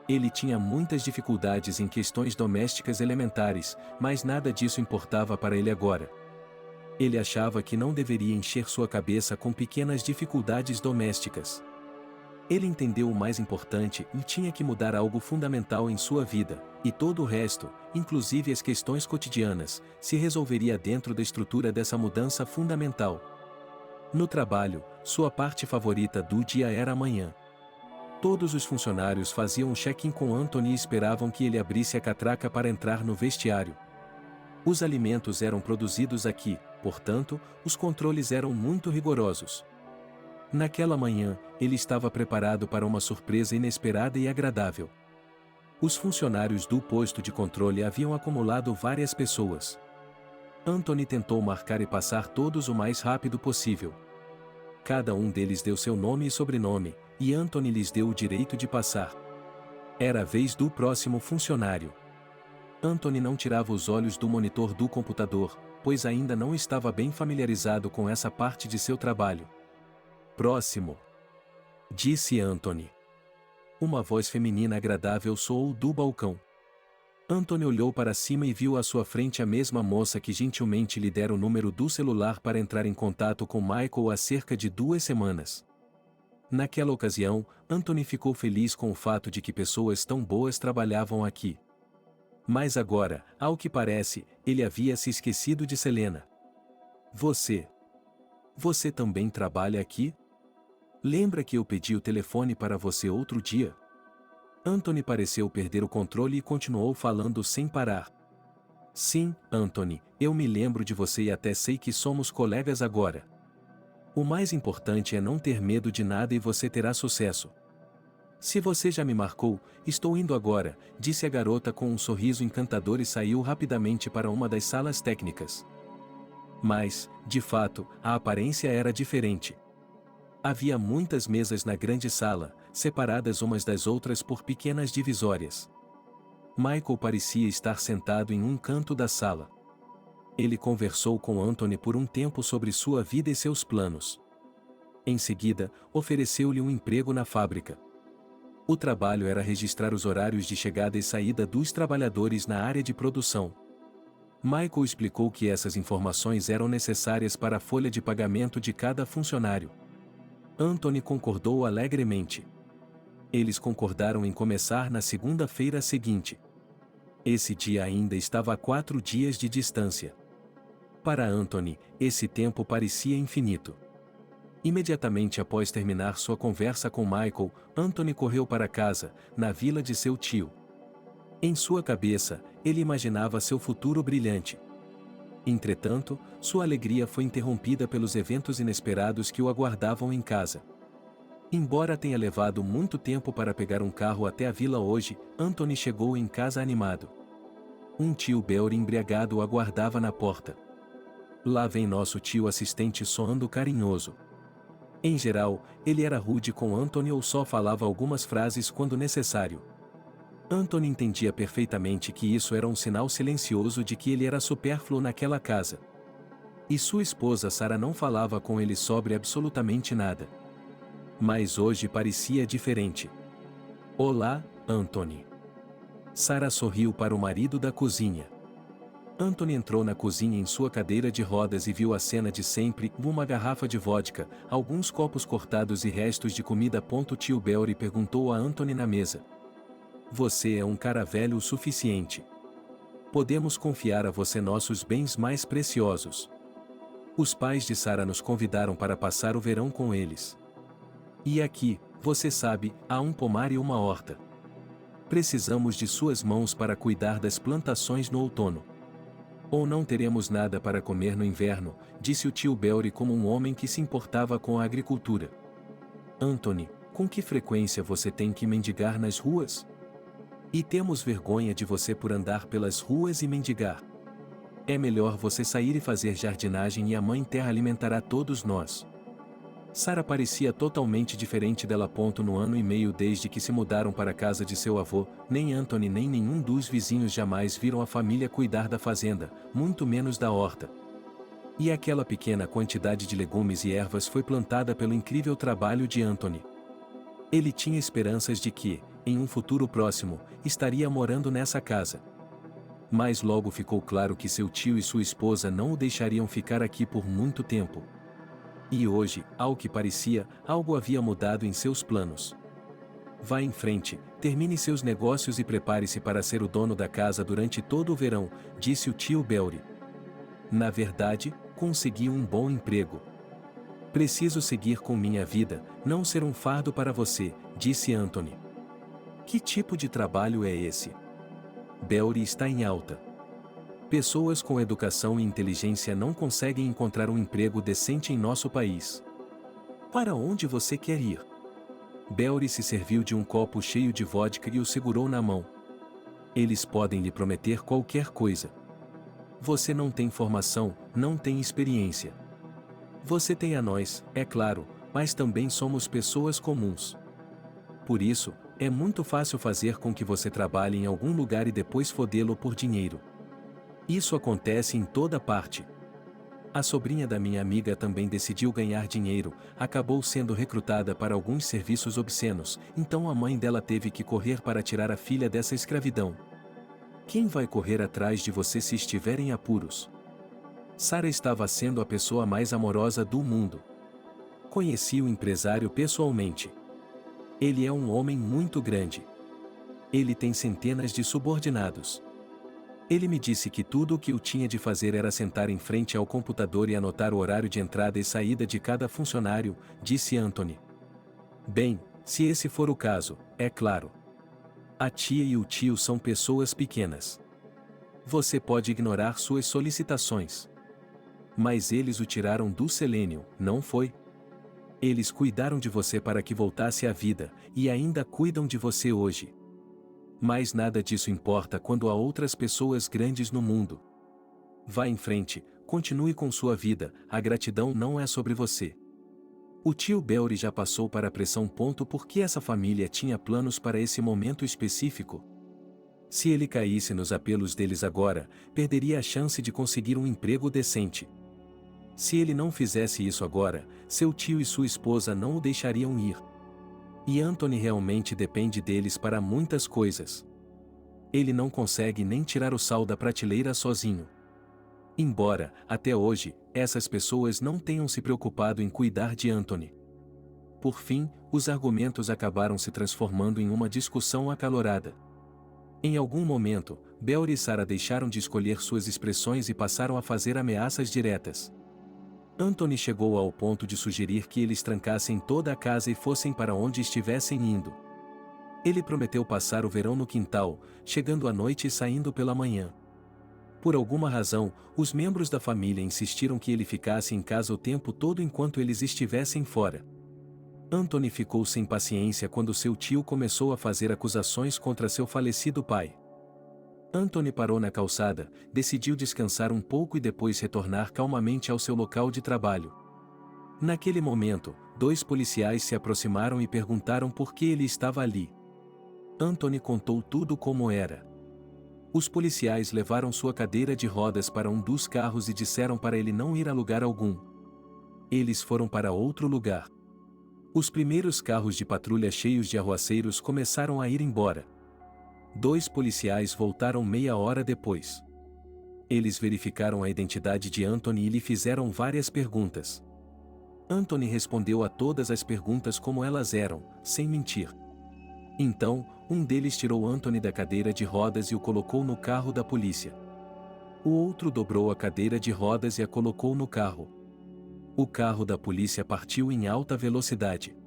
Ele tinha muitas dificuldades em questões domésticas elementares, mas nada disso importava para ele agora. Ele achava que não deveria encher sua cabeça com pequenas dificuldades domésticas. Ele entendeu o mais importante e tinha que mudar algo fundamental em sua vida, e todo o resto, inclusive as questões cotidianas, se resolveria dentro da estrutura dessa mudança fundamental. No trabalho, sua parte favorita do dia era a manhã. Todos os funcionários faziam um check-in com Anthony e esperavam que ele abrisse a catraca para entrar no vestiário. Os alimentos eram produzidos aqui, portanto, os controles eram muito rigorosos. Naquela manhã, ele estava preparado para uma surpresa inesperada e agradável. Os funcionários do posto de controle haviam acumulado várias pessoas. Anthony tentou marcar e passar todos o mais rápido possível. Cada um deles deu seu nome e sobrenome, e Anthony lhes deu o direito de passar. Era a vez do próximo funcionário. Anthony não tirava os olhos do monitor do computador, pois ainda não estava bem familiarizado com essa parte de seu trabalho. Próximo, disse Anthony. Uma voz feminina agradável soou do balcão. Anthony olhou para cima e viu à sua frente a mesma moça que gentilmente lhe dera o número do celular para entrar em contato com Michael há cerca de 2 semanas. Naquela ocasião, Anthony ficou feliz com o fato de que pessoas tão boas trabalhavam aqui. Mas agora, ao que parece, ele havia se esquecido de Selena. Você também trabalha aqui? Lembra que eu pedi o telefone para você outro dia? Anthony pareceu perder o controle e continuou falando sem parar. Sim, Anthony, eu me lembro de você e até sei que somos colegas agora. O mais importante é não ter medo de nada e você terá sucesso. Se você já me marcou, estou indo agora, disse a garota com um sorriso encantador e saiu rapidamente para uma das salas técnicas. Mas, de fato, a aparência era diferente. Havia muitas mesas na grande sala, separadas umas das outras por pequenas divisórias. Michael parecia estar sentado em um canto da sala. Ele conversou com Anthony por um tempo sobre sua vida e seus planos. Em seguida, ofereceu-lhe um emprego na fábrica. O trabalho era registrar os horários de chegada e saída dos trabalhadores na área de produção. Michael explicou que essas informações eram necessárias para a folha de pagamento de cada funcionário. Anthony concordou alegremente. Eles concordaram em começar na segunda-feira seguinte. Esse dia ainda estava a 4 dias de distância. Para Anthony, esse tempo parecia infinito. Imediatamente após terminar sua conversa com Michael, Anthony correu para casa, na vila de seu tio. Em sua cabeça, ele imaginava seu futuro brilhante. Entretanto, sua alegria foi interrompida pelos eventos inesperados que o aguardavam em casa. Embora tenha levado muito tempo para pegar um carro até a vila hoje, Anthony chegou em casa animado. Um tio Belry embriagado o aguardava na porta. Lá vem nosso tio assistente soando carinhoso. Em geral, ele era rude com Anthony ou só falava algumas frases quando necessário. Anthony entendia perfeitamente que isso era um sinal silencioso de que ele era supérfluo naquela casa. E sua esposa Sarah não falava com ele sobre absolutamente nada. Mas hoje parecia diferente. Olá, Anthony. Sarah sorriu para o marido da cozinha. Anthony entrou na cozinha em sua cadeira de rodas e viu a cena de sempre: uma garrafa de vodka, alguns copos cortados e restos de comida. Tio Belry perguntou a Anthony na mesa: "Você é um cara velho o suficiente. Podemos confiar a você nossos bens mais preciosos." Os pais de Sarah nos convidaram para passar o verão com eles. E aqui, você sabe, há um pomar e uma horta. Precisamos de suas mãos para cuidar das plantações no outono. Ou não teremos nada para comer no inverno, disse o tio Belry como um homem que se importava com a agricultura. Anthony, com que frequência você tem que mendigar nas ruas? E temos vergonha de você por andar pelas ruas e mendigar. É melhor você sair e fazer jardinagem e a Mãe Terra alimentará todos nós. Sarah parecia totalmente diferente dela. No ano e meio desde que se mudaram para a casa de seu avô, nem Anthony nem nenhum dos vizinhos jamais viram a família cuidar da fazenda, muito menos da horta. E aquela pequena quantidade de legumes e ervas foi plantada pelo incrível trabalho de Anthony. Ele tinha esperanças de que, em um futuro próximo, estaria morando nessa casa. Mas logo ficou claro que seu tio e sua esposa não o deixariam ficar aqui por muito tempo. E hoje, ao que parecia, algo havia mudado em seus planos. Vá em frente, termine seus negócios e prepare-se para ser o dono da casa durante todo o verão, disse o tio Belry. Na verdade, consegui um bom emprego. Preciso seguir com minha vida, não ser um fardo para você, disse Anthony. Que tipo de trabalho é esse? Belry está em alta. Pessoas com educação e inteligência não conseguem encontrar um emprego decente em nosso país. Para onde você quer ir? Belry se serviu de um copo cheio de vodka e o segurou na mão. Eles podem lhe prometer qualquer coisa. Você não tem formação, não tem experiência. Você tem a nós, é claro, mas também somos pessoas comuns. Por isso, é muito fácil fazer com que você trabalhe em algum lugar e depois fodê-lo por dinheiro. Isso acontece em toda parte. A sobrinha da minha amiga também decidiu ganhar dinheiro, acabou sendo recrutada para alguns serviços obscenos, então a mãe dela teve que correr para tirar a filha dessa escravidão. Quem vai correr atrás de você se estiver em apuros? Sarah estava sendo a pessoa mais amorosa do mundo. Conheci o empresário pessoalmente. Ele é um homem muito grande. Ele tem centenas de subordinados. Ele me disse que tudo o que eu tinha de fazer era sentar em frente ao computador e anotar o horário de entrada e saída de cada funcionário, disse Anthony. Bem, se esse for o caso, é claro. A tia e o tio são pessoas pequenas. Você pode ignorar suas solicitações. Mas eles o tiraram do selênio, não foi? Eles cuidaram de você para que voltasse à vida, e ainda cuidam de você hoje. Mas nada disso importa quando há outras pessoas grandes no mundo. Vá em frente, continue com sua vida, a gratidão não é sobre você. O tio Belry já passou para a pressão. Por que essa família tinha planos para esse momento específico? Se ele caísse nos apelos deles agora, perderia a chance de conseguir um emprego decente. Se ele não fizesse isso agora, seu tio e sua esposa não o deixariam ir. E Anthony realmente depende deles para muitas coisas. Ele não consegue nem tirar o sal da prateleira sozinho. Embora, até hoje, essas pessoas não tenham se preocupado em cuidar de Anthony. Por fim, os argumentos acabaram se transformando em uma discussão acalorada. Em algum momento, Belry e Sarah deixaram de escolher suas expressões e passaram a fazer ameaças diretas. Anthony chegou ao ponto de sugerir que eles trancassem toda a casa e fossem para onde estivessem indo. Ele prometeu passar o verão no quintal, chegando à noite e saindo pela manhã. Por alguma razão, os membros da família insistiram que ele ficasse em casa o tempo todo enquanto eles estivessem fora. Anthony ficou sem paciência quando seu tio começou a fazer acusações contra seu falecido pai. Anthony parou na calçada, decidiu descansar um pouco e depois retornar calmamente ao seu local de trabalho. Naquele momento, 2 policiais se aproximaram e perguntaram por que ele estava ali. Anthony contou tudo como era. Os policiais levaram sua cadeira de rodas para um dos carros e disseram para ele não ir a lugar algum. Eles foram para outro lugar. Os primeiros carros de patrulha cheios de arruaceiros começaram a ir embora. 2 policiais voltaram meia hora depois. Eles verificaram a identidade de Anthony e lhe fizeram várias perguntas. Anthony respondeu a todas as perguntas como elas eram, sem mentir. Então, um deles tirou Anthony da cadeira de rodas e o colocou no carro da polícia. O outro dobrou a cadeira de rodas e a colocou no carro. O carro da polícia partiu em alta velocidade.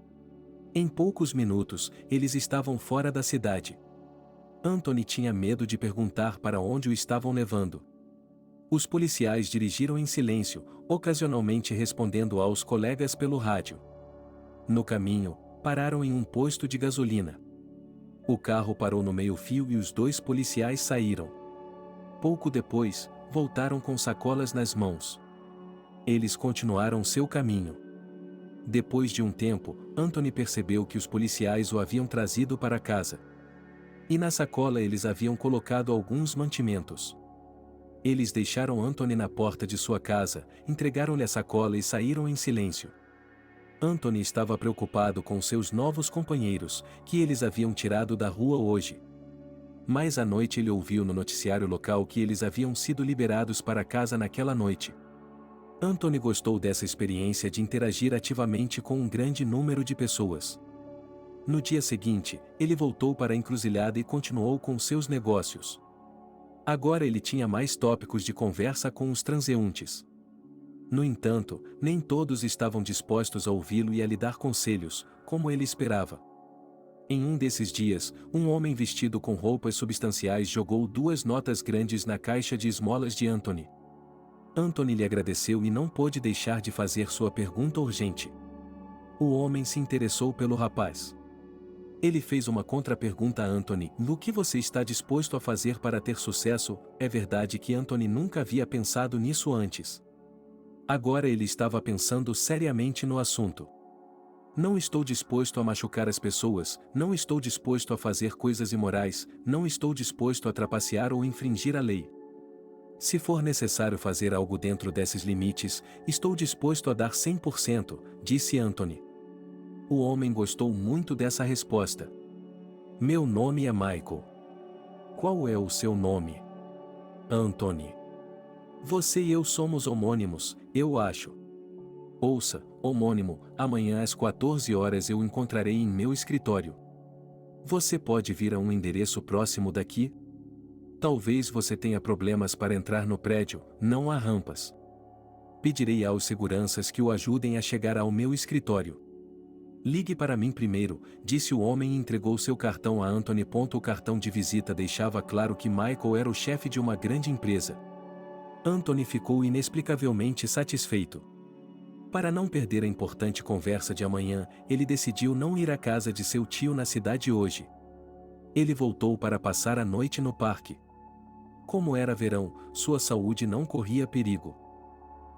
Em poucos minutos, eles estavam fora da cidade. Anthony tinha medo de perguntar para onde o estavam levando. Os policiais dirigiram em silêncio, ocasionalmente respondendo aos colegas pelo rádio. No caminho, pararam em um posto de gasolina. O carro parou no meio-fio e os 2 policiais saíram. Pouco depois, voltaram com sacolas nas mãos. Eles continuaram seu caminho. Depois de um tempo, Anthony percebeu que os policiais o haviam trazido para casa. E na sacola eles haviam colocado alguns mantimentos. Eles deixaram Anthony na porta de sua casa, entregaram-lhe a sacola e saíram em silêncio. Anthony estava preocupado com seus novos companheiros, que eles haviam tirado da rua hoje. Mais à noite ele ouviu no noticiário local que eles haviam sido liberados para casa naquela noite. Anthony gostou dessa experiência de interagir ativamente com um grande número de pessoas. No dia seguinte, ele voltou para a encruzilhada e continuou com seus negócios. Agora ele tinha mais tópicos de conversa com os transeuntes. No entanto, nem todos estavam dispostos a ouvi-lo e a lhe dar conselhos, como ele esperava. Em um desses dias, um homem vestido com roupas substanciais jogou 2 notas grandes na caixa de esmolas de Anthony. Anthony lhe agradeceu e não pôde deixar de fazer sua pergunta urgente. O homem se interessou pelo rapaz. Ele fez uma contrapergunta a Anthony: "No que você está disposto a fazer para ter sucesso?" É verdade que Anthony nunca havia pensado nisso antes. Agora ele estava pensando seriamente no assunto. Não estou disposto a machucar as pessoas, não estou disposto a fazer coisas imorais, não estou disposto a trapacear ou infringir a lei. Se for necessário fazer algo dentro desses limites, estou disposto a dar 100%, disse Anthony. O homem gostou muito dessa resposta. Meu nome é Michael. Qual é o seu nome? Anthony. Você e eu somos homônimos, eu acho. Ouça, homônimo, amanhã às 14 horas eu o encontrarei em meu escritório. Você pode vir a um endereço próximo daqui? Talvez você tenha problemas para entrar no prédio, não há rampas. Pedirei aos seguranças que o ajudem a chegar ao meu escritório. Ligue para mim primeiro, disse o homem e entregou seu cartão a Anthony. O cartão de visita deixava claro que Michael era o chefe de uma grande empresa. Anthony ficou inexplicavelmente satisfeito. Para não perder a importante conversa de amanhã, ele decidiu não ir à casa de seu tio na cidade hoje. Ele voltou para passar a noite no parque. Como era verão, sua saúde não corria perigo.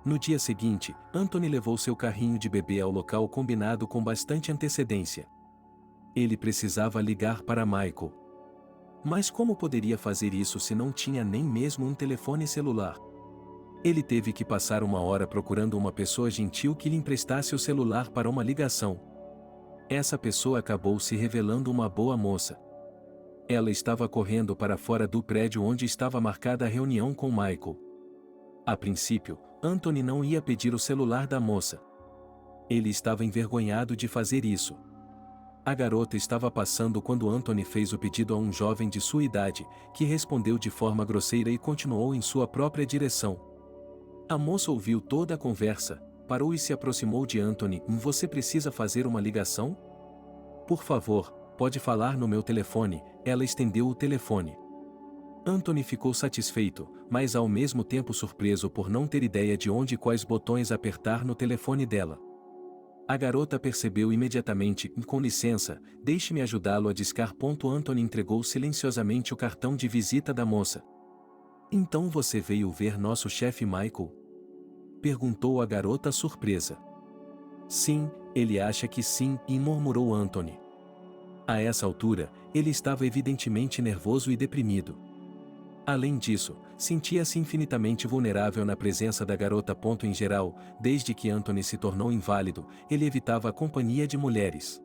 No dia seguinte, Anthony levou seu carrinho de bebê ao local combinado com bastante antecedência. Ele precisava ligar para Michael. Mas como poderia fazer isso se não tinha nem mesmo um telefone celular? Ele teve que passar uma hora procurando uma pessoa gentil que lhe emprestasse o celular para uma ligação. Essa pessoa acabou se revelando uma boa moça. Ela estava correndo para fora do prédio onde estava marcada a reunião com Michael. A princípio, Anthony não ia pedir o celular da moça. Ele estava envergonhado de fazer isso. A garota estava passando quando Anthony fez o pedido a um jovem de sua idade, que respondeu de forma grosseira e continuou em sua própria direção. A moça ouviu toda a conversa, parou e se aproximou de Anthony. Você precisa fazer uma ligação? Por favor, pode falar no meu telefone. Ela estendeu o telefone. Anthony ficou satisfeito, mas ao mesmo tempo surpreso por não ter ideia de onde e quais botões apertar no telefone dela. A garota percebeu imediatamente. Com licença, deixe-me ajudá-lo a discar. Anthony entregou silenciosamente o cartão de visita da moça. Então você veio ver nosso chefe Michael? Perguntou a garota surpresa. Sim, ele acha que sim, murmurou Anthony. A essa altura, ele estava evidentemente nervoso e deprimido. Além disso, sentia-se infinitamente vulnerável na presença da garota. Em geral, desde que Anthony se tornou inválido, ele evitava a companhia de mulheres.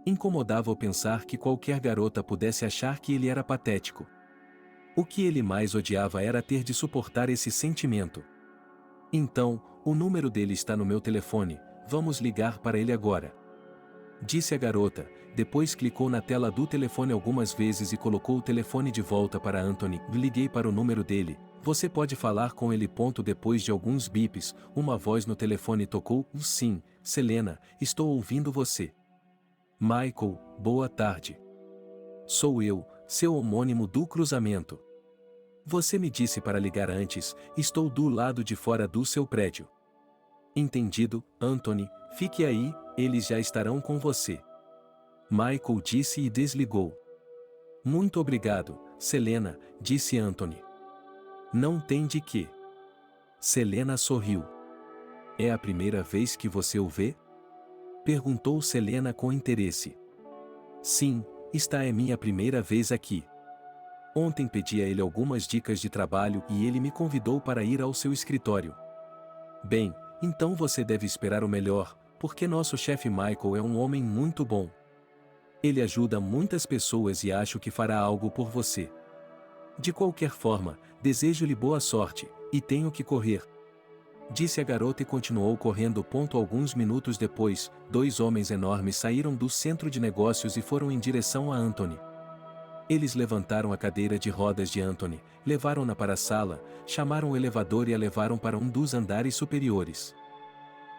Incomodava-o pensar que qualquer garota pudesse achar que ele era patético. O que ele mais odiava era ter de suportar esse sentimento. Então, o número dele está no meu telefone, vamos ligar para ele agora. Disse a garota, depois clicou na tela do telefone algumas vezes e colocou o telefone de volta para Anthony. Liguei para o número dele, você pode falar com ele. Depois de alguns bips, uma voz no telefone tocou. Sim, Selena, estou ouvindo você. Michael, boa tarde. Sou eu, seu homônimo do cruzamento. Você me disse para ligar antes, estou do lado de fora do seu prédio. Entendido, Anthony, fique aí, eles já estarão com você. Michael disse e desligou. Muito obrigado, Selena, disse Anthony. Não tem de quê. Selena sorriu. É a primeira vez que você o vê? Perguntou Selena com interesse. Sim, esta é minha primeira vez aqui. Ontem pedi a ele algumas dicas de trabalho e ele me convidou para ir ao seu escritório. Bem, então você deve esperar o melhor, porque nosso chefe Michael é um homem muito bom. Ele ajuda muitas pessoas e acho que fará algo por você. De qualquer forma, desejo-lhe boa sorte, e tenho que correr. Disse a garota e continuou correndo. Alguns minutos depois, dois homens enormes saíram do centro de negócios e foram em direção a Anthony. Eles levantaram a cadeira de rodas de Anthony, levaram-na para a sala, chamaram o elevador e a levaram para um dos andares superiores.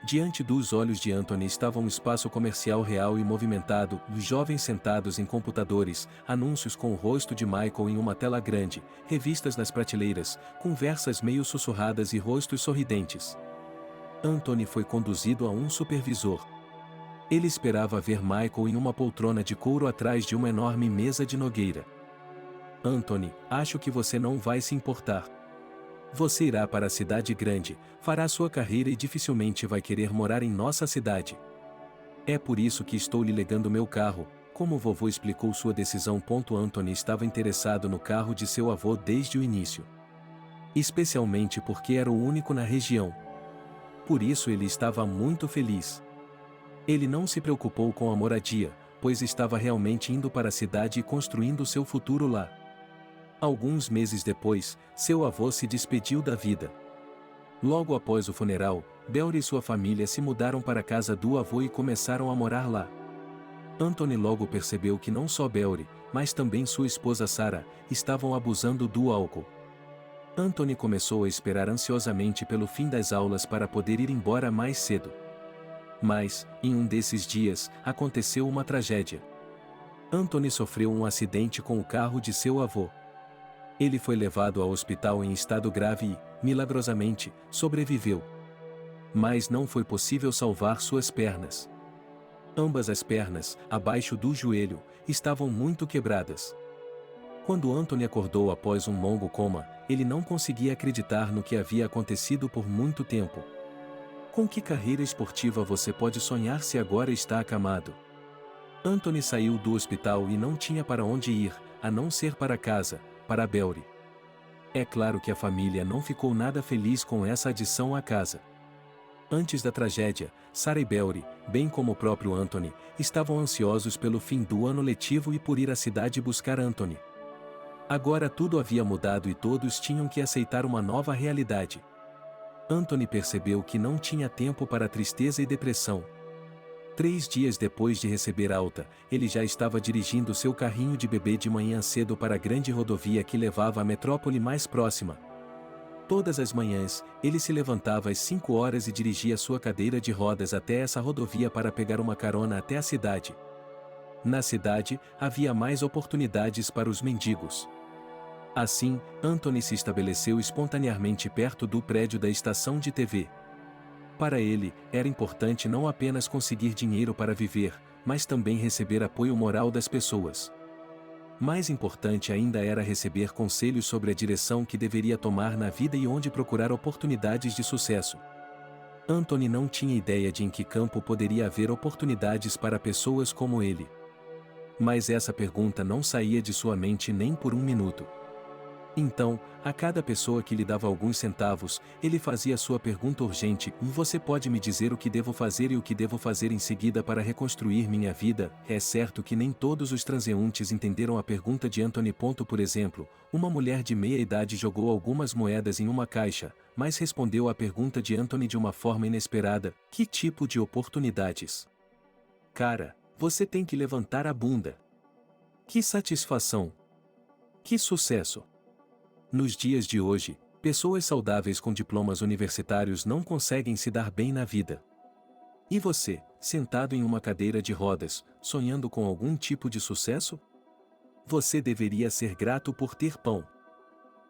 Diante dos olhos de Anthony estava um espaço comercial real e movimentado, jovens sentados em computadores, anúncios com o rosto de Michael em uma tela grande, revistas nas prateleiras, conversas meio sussurradas e rostos sorridentes. Anthony foi conduzido a um supervisor. Ele esperava ver Michael em uma poltrona de couro atrás de uma enorme mesa de nogueira. Anthony, acho que você não vai se importar. Você irá para a cidade grande, fará sua carreira e dificilmente vai querer morar em nossa cidade. É por isso que estou lhe legando meu carro, como o vovô explicou sua decisão. Anthony estava interessado no carro de seu avô desde o início. Especialmente porque era o único na região. Por isso ele estava muito feliz. Ele não se preocupou com a moradia, pois estava realmente indo para a cidade e construindo seu futuro lá. Alguns meses depois, seu avô se despediu da vida. Logo após o funeral, Belry e sua família se mudaram para a casa do avô e começaram a morar lá. Anthony logo percebeu que não só Belry, mas também sua esposa Sarah, estavam abusando do álcool. Anthony começou a esperar ansiosamente pelo fim das aulas para poder ir embora mais cedo. Mas, em um desses dias, aconteceu uma tragédia. Anthony sofreu um acidente com o carro de seu avô. Ele foi levado ao hospital em estado grave e, milagrosamente, sobreviveu. Mas não foi possível salvar suas pernas. Ambas as pernas, abaixo do joelho, estavam muito quebradas. Quando Anthony acordou após um longo coma, ele não conseguia acreditar no que havia acontecido por muito tempo. Com que carreira esportiva você pode sonhar se agora está acamado? Anthony saiu do hospital e não tinha para onde ir, a não ser para casa, para Belry. É claro que a família não ficou nada feliz com essa adição à casa. Antes da tragédia, Sarah e Belry, bem como o próprio Anthony, estavam ansiosos pelo fim do ano letivo e por ir à cidade buscar Anthony. Agora tudo havia mudado e todos tinham que aceitar uma nova realidade. Anthony percebeu que não tinha tempo para tristeza e depressão. 3 dias depois de receber alta, ele já estava dirigindo seu carrinho de bebê de manhã cedo para a grande rodovia que levava à metrópole mais próxima. Todas as manhãs, ele se levantava às 5 horas e dirigia sua cadeira de rodas até essa rodovia para pegar uma carona até a cidade. Na cidade, havia mais oportunidades para os mendigos. Assim, Anthony se estabeleceu espontaneamente perto do prédio da estação de TV. Para ele, era importante não apenas conseguir dinheiro para viver, mas também receber apoio moral das pessoas. Mais importante ainda era receber conselhos sobre a direção que deveria tomar na vida e onde procurar oportunidades de sucesso. Anthony não tinha ideia de em que campo poderia haver oportunidades para pessoas como ele. Mas essa pergunta não saía de sua mente nem por um minuto. Então, a cada pessoa que lhe dava alguns centavos, ele fazia sua pergunta urgente: você pode me dizer o que devo fazer e o que devo fazer em seguida para reconstruir minha vida? É certo que nem todos os transeuntes entenderam a pergunta de Anthony. Por exemplo, uma mulher de meia idade jogou algumas moedas em uma caixa, mas respondeu à pergunta de Anthony de uma forma inesperada: que tipo de oportunidades? Cara, você tem que levantar a bunda. Que satisfação! Que sucesso! Nos dias de hoje, pessoas saudáveis com diplomas universitários não conseguem se dar bem na vida. E você, sentado em uma cadeira de rodas, sonhando com algum tipo de sucesso? Você deveria ser grato por ter pão.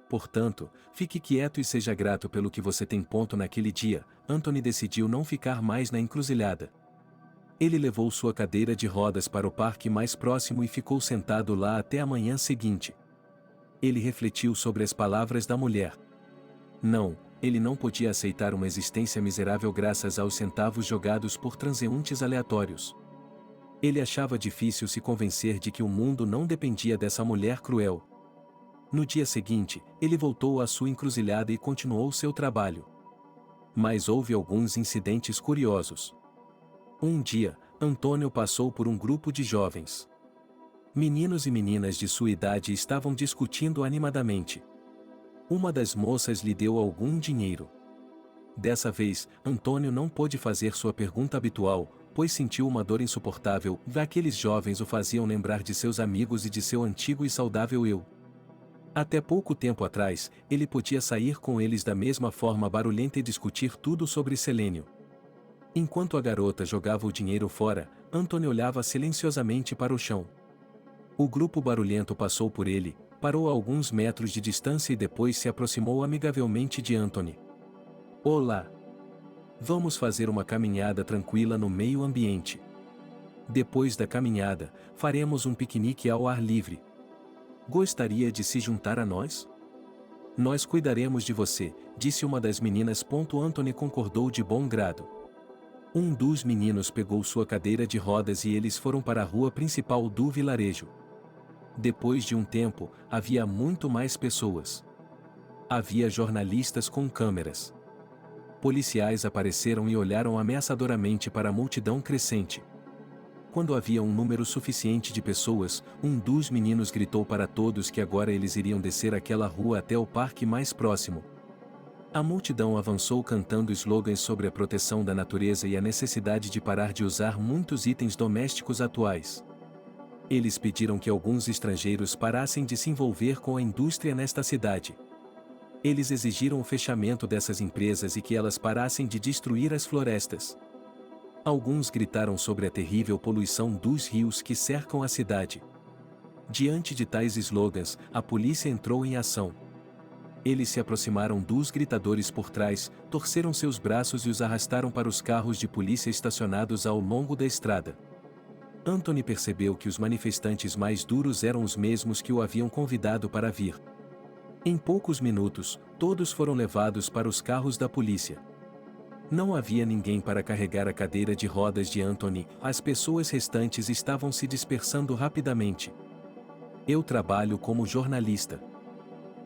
Portanto, fique quieto e seja grato pelo que você tem. Naquele dia, Anthony decidiu não ficar mais na encruzilhada. Ele levou sua cadeira de rodas para o parque mais próximo e ficou sentado lá até a manhã seguinte. Ele refletiu sobre as palavras da mulher. Não, ele não podia aceitar uma existência miserável graças aos centavos jogados por transeuntes aleatórios. Ele achava difícil se convencer de que o mundo não dependia dessa mulher cruel. No dia seguinte, ele voltou à sua encruzilhada e continuou seu trabalho. Mas houve alguns incidentes curiosos. Um dia, Antônio passou por um grupo de jovens. Meninos e meninas de sua idade estavam discutindo animadamente. Uma das moças lhe deu algum dinheiro. Dessa vez, Antônio não pôde fazer sua pergunta habitual, pois sentiu uma dor insuportável. Aqueles jovens o faziam lembrar de seus amigos e de seu antigo e saudável eu. Até pouco tempo atrás, ele podia sair com eles da mesma forma barulhenta e discutir tudo sobre selênio. Enquanto a garota jogava o dinheiro fora, Anthony olhava silenciosamente para o chão. O grupo barulhento passou por ele, parou a alguns metros de distância e depois se aproximou amigavelmente de Anthony. Olá! Vamos fazer uma caminhada tranquila no meio ambiente. Depois da caminhada, faremos um piquenique ao ar livre. Gostaria de se juntar a nós? Nós cuidaremos de você, disse uma das meninas. Anthony concordou de bom grado. Um dos meninos pegou sua cadeira de rodas e eles foram para a rua principal do vilarejo. Depois de um tempo, havia muito mais pessoas. Havia jornalistas com câmeras. Policiais apareceram e olharam ameaçadoramente para a multidão crescente. Quando havia um número suficiente de pessoas, um dos meninos gritou para todos que agora eles iriam descer aquela rua até o parque mais próximo. A multidão avançou cantando slogans sobre a proteção da natureza e a necessidade de parar de usar muitos itens domésticos atuais. Eles pediram que alguns estrangeiros parassem de se envolver com a indústria nesta cidade. Eles exigiram o fechamento dessas empresas e que elas parassem de destruir as florestas. Alguns gritaram sobre a terrível poluição dos rios que cercam a cidade. Diante de tais slogans, a polícia entrou em ação. Eles se aproximaram dos gritadores por trás, torceram seus braços e os arrastaram para os carros de polícia estacionados ao longo da estrada. Anthony percebeu que os manifestantes mais duros eram os mesmos que o haviam convidado para vir. Em poucos minutos, todos foram levados para os carros da polícia. Não havia ninguém para carregar a cadeira de rodas de Anthony, as pessoas restantes estavam se dispersando rapidamente. Eu trabalho como jornalista.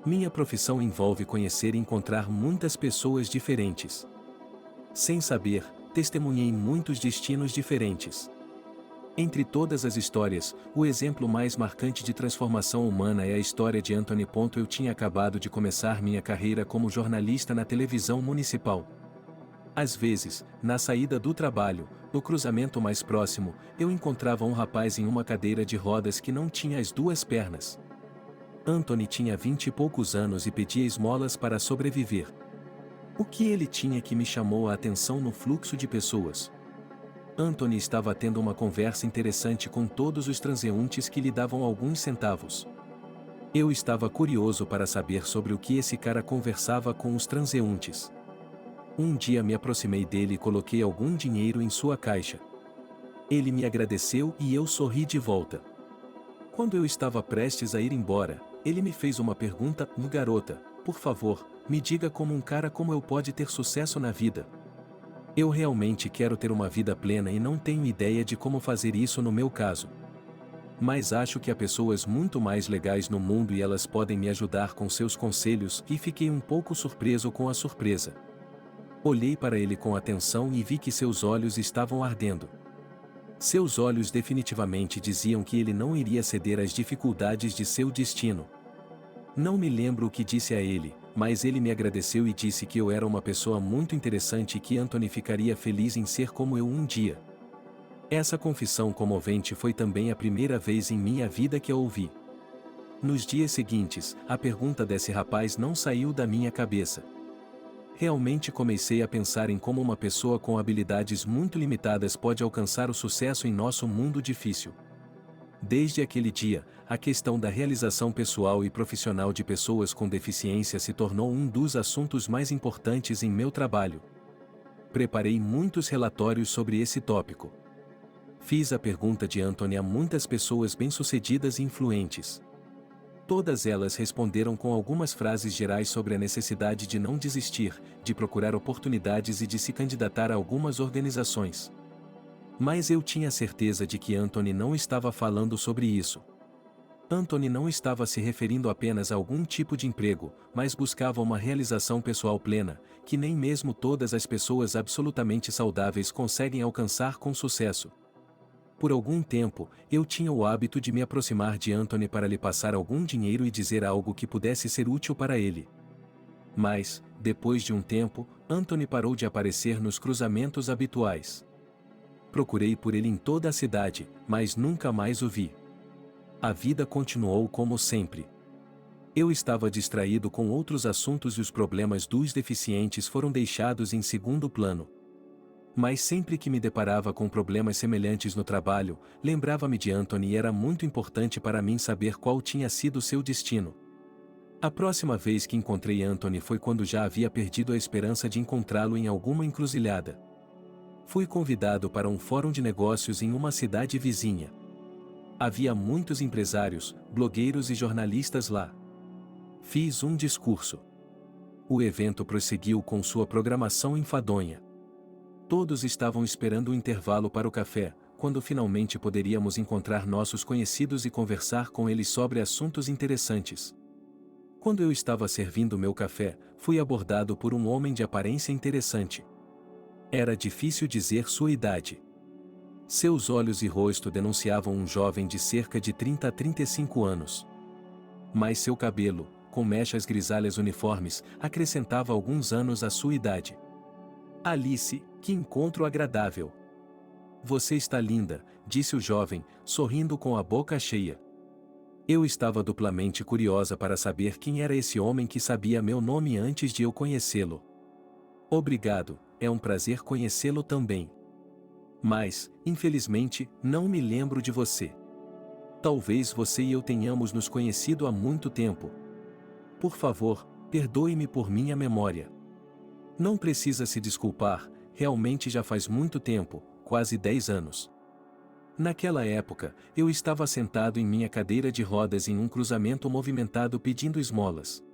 Minha profissão envolve conhecer e encontrar muitas pessoas diferentes. Sem saber, testemunhei muitos destinos diferentes. Entre todas as histórias, o exemplo mais marcante de transformação humana é a história de Anthony. Eu tinha acabado de começar minha carreira como jornalista na televisão municipal. Às vezes, na saída do trabalho, no cruzamento mais próximo, eu encontrava um rapaz em uma cadeira de rodas que não tinha as duas pernas. Anthony tinha 20 e poucos anos e pedia esmolas para sobreviver. O que ele tinha que me chamou a atenção no fluxo de pessoas? Anthony estava tendo uma conversa interessante com todos os transeuntes que lhe davam alguns centavos. Eu estava curioso para saber sobre o que esse cara conversava com os transeuntes. Um dia me aproximei dele e coloquei algum dinheiro em sua caixa. Ele me agradeceu e eu sorri de volta. Quando eu estava prestes a ir embora, ele me fez uma pergunta: garota, por favor, me diga como um cara como eu pode ter sucesso na vida. Eu realmente quero ter uma vida plena e não tenho ideia de como fazer isso no meu caso. Mas acho que há pessoas muito mais legais no mundo e elas podem me ajudar com seus conselhos, e fiquei um pouco surpreso com a surpresa. Olhei para ele com atenção e vi que seus olhos estavam ardendo. Seus olhos definitivamente diziam que ele não iria ceder às dificuldades de seu destino. Não me lembro o que disse a ele, mas ele me agradeceu e disse que eu era uma pessoa muito interessante e que Anthony ficaria feliz em ser como eu um dia. Essa confissão comovente foi também a primeira vez em minha vida que a ouvi. Nos dias seguintes, a pergunta desse rapaz não saiu da minha cabeça. Realmente comecei a pensar em como uma pessoa com habilidades muito limitadas pode alcançar o sucesso em nosso mundo difícil. Desde aquele dia, a questão da realização pessoal e profissional de pessoas com deficiência se tornou um dos assuntos mais importantes em meu trabalho. Preparei muitos relatórios sobre esse tópico. Fiz a pergunta de Anthony a muitas pessoas bem-sucedidas e influentes. Todas elas responderam com algumas frases gerais sobre a necessidade de não desistir, de procurar oportunidades e de se candidatar a algumas organizações. Mas eu tinha certeza de que Anthony não estava falando sobre isso. Anthony não estava se referindo apenas a algum tipo de emprego, mas buscava uma realização pessoal plena, que nem mesmo todas as pessoas absolutamente saudáveis conseguem alcançar com sucesso. Por algum tempo, eu tinha o hábito de me aproximar de Anthony para lhe passar algum dinheiro e dizer algo que pudesse ser útil para ele. Mas, depois de um tempo, Anthony parou de aparecer nos cruzamentos habituais. Procurei por ele em toda a cidade, mas nunca mais o vi. A vida continuou como sempre. Eu estava distraído com outros assuntos e os problemas dos deficientes foram deixados em segundo plano. Mas sempre que me deparava com problemas semelhantes no trabalho, lembrava-me de Anthony e era muito importante para mim saber qual tinha sido seu destino. A próxima vez que encontrei Anthony foi quando já havia perdido a esperança de encontrá-lo em alguma encruzilhada. Fui convidado para um fórum de negócios em uma cidade vizinha. Havia muitos empresários, blogueiros e jornalistas lá. Fiz um discurso. O evento prosseguiu com sua programação enfadonha. Todos estavam esperando o intervalo para o café, quando finalmente poderíamos encontrar nossos conhecidos e conversar com eles sobre assuntos interessantes. Quando eu estava servindo meu café, fui abordado por um homem de aparência interessante. Era difícil dizer sua idade. Seus olhos e rosto denunciavam um jovem de cerca de 30 a 35 anos. Mas seu cabelo, com mechas grisalhas uniformes, acrescentava alguns anos à sua idade. Alice, que encontro agradável! Você está linda, disse o jovem, sorrindo com a boca cheia. Eu estava duplamente curiosa para saber quem era esse homem que sabia meu nome antes de eu conhecê-lo. Obrigado, é um prazer conhecê-lo também. Mas, infelizmente, não me lembro de você. Talvez você e eu tenhamos nos conhecido há muito tempo. Por favor, perdoe-me por minha memória. Não precisa se desculpar, realmente já faz muito tempo, quase 10 anos. Naquela época, eu estava sentado em minha cadeira de rodas em um cruzamento movimentado pedindo esmolas.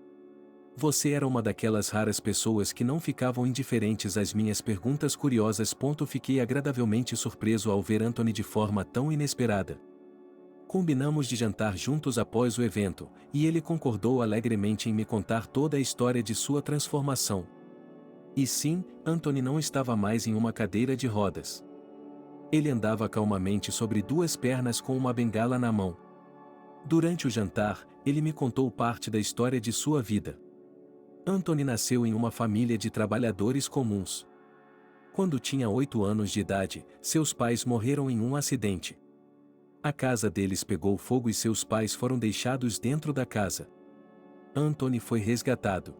Você era uma daquelas raras pessoas que não ficavam indiferentes às minhas perguntas curiosas. Fiquei agradavelmente surpreso ao ver Anthony de forma tão inesperada. Combinamos de jantar juntos após o evento, e ele concordou alegremente em me contar toda a história de sua transformação. E sim, Anthony não estava mais em uma cadeira de rodas. Ele andava calmamente sobre duas pernas com uma bengala na mão. Durante o jantar, ele me contou parte da história de sua vida. Anthony nasceu em uma família de trabalhadores comuns. Quando tinha 8 anos de idade, seus pais morreram em um acidente. A casa deles pegou fogo e seus pais foram deixados dentro da casa. Anthony foi resgatado.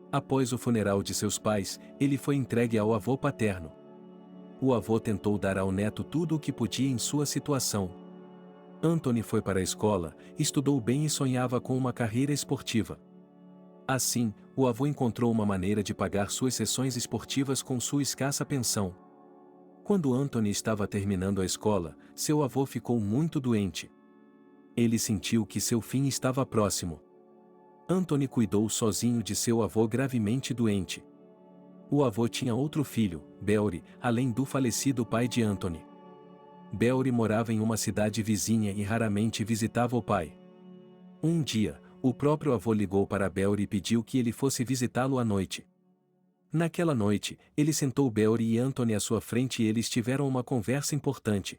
Após o funeral de seus pais, ele foi entregue ao avô paterno. O avô tentou dar ao neto tudo o que podia em sua situação. Anthony foi para a escola, estudou bem e sonhava com uma carreira esportiva. Assim, o avô encontrou uma maneira de pagar suas sessões esportivas com sua escassa pensão. Quando Anthony estava terminando a escola, seu avô ficou muito doente. Ele sentiu que seu fim estava próximo. Anthony cuidou sozinho de seu avô gravemente doente. O avô tinha outro filho, Belry, além do falecido pai de Anthony. Belry morava em uma cidade vizinha e raramente visitava o pai. Um dia, o próprio avô ligou para Belry e pediu que ele fosse visitá-lo à noite. Naquela noite, ele sentou Belry e Anthony à sua frente e eles tiveram uma conversa importante.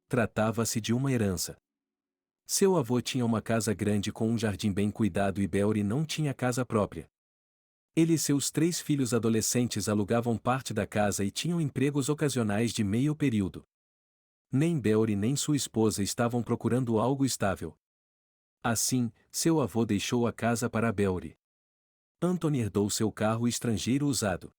Tratava-se de uma herança. Seu avô tinha uma casa grande com um jardim bem cuidado e Belry não tinha casa própria. Ele e seus 3 filhos adolescentes alugavam parte da casa e tinham empregos ocasionais de meio período. Nem Belry nem sua esposa estavam procurando algo estável. Assim, seu avô deixou a casa para Belry. Anthony herdou seu carro estrangeiro usado.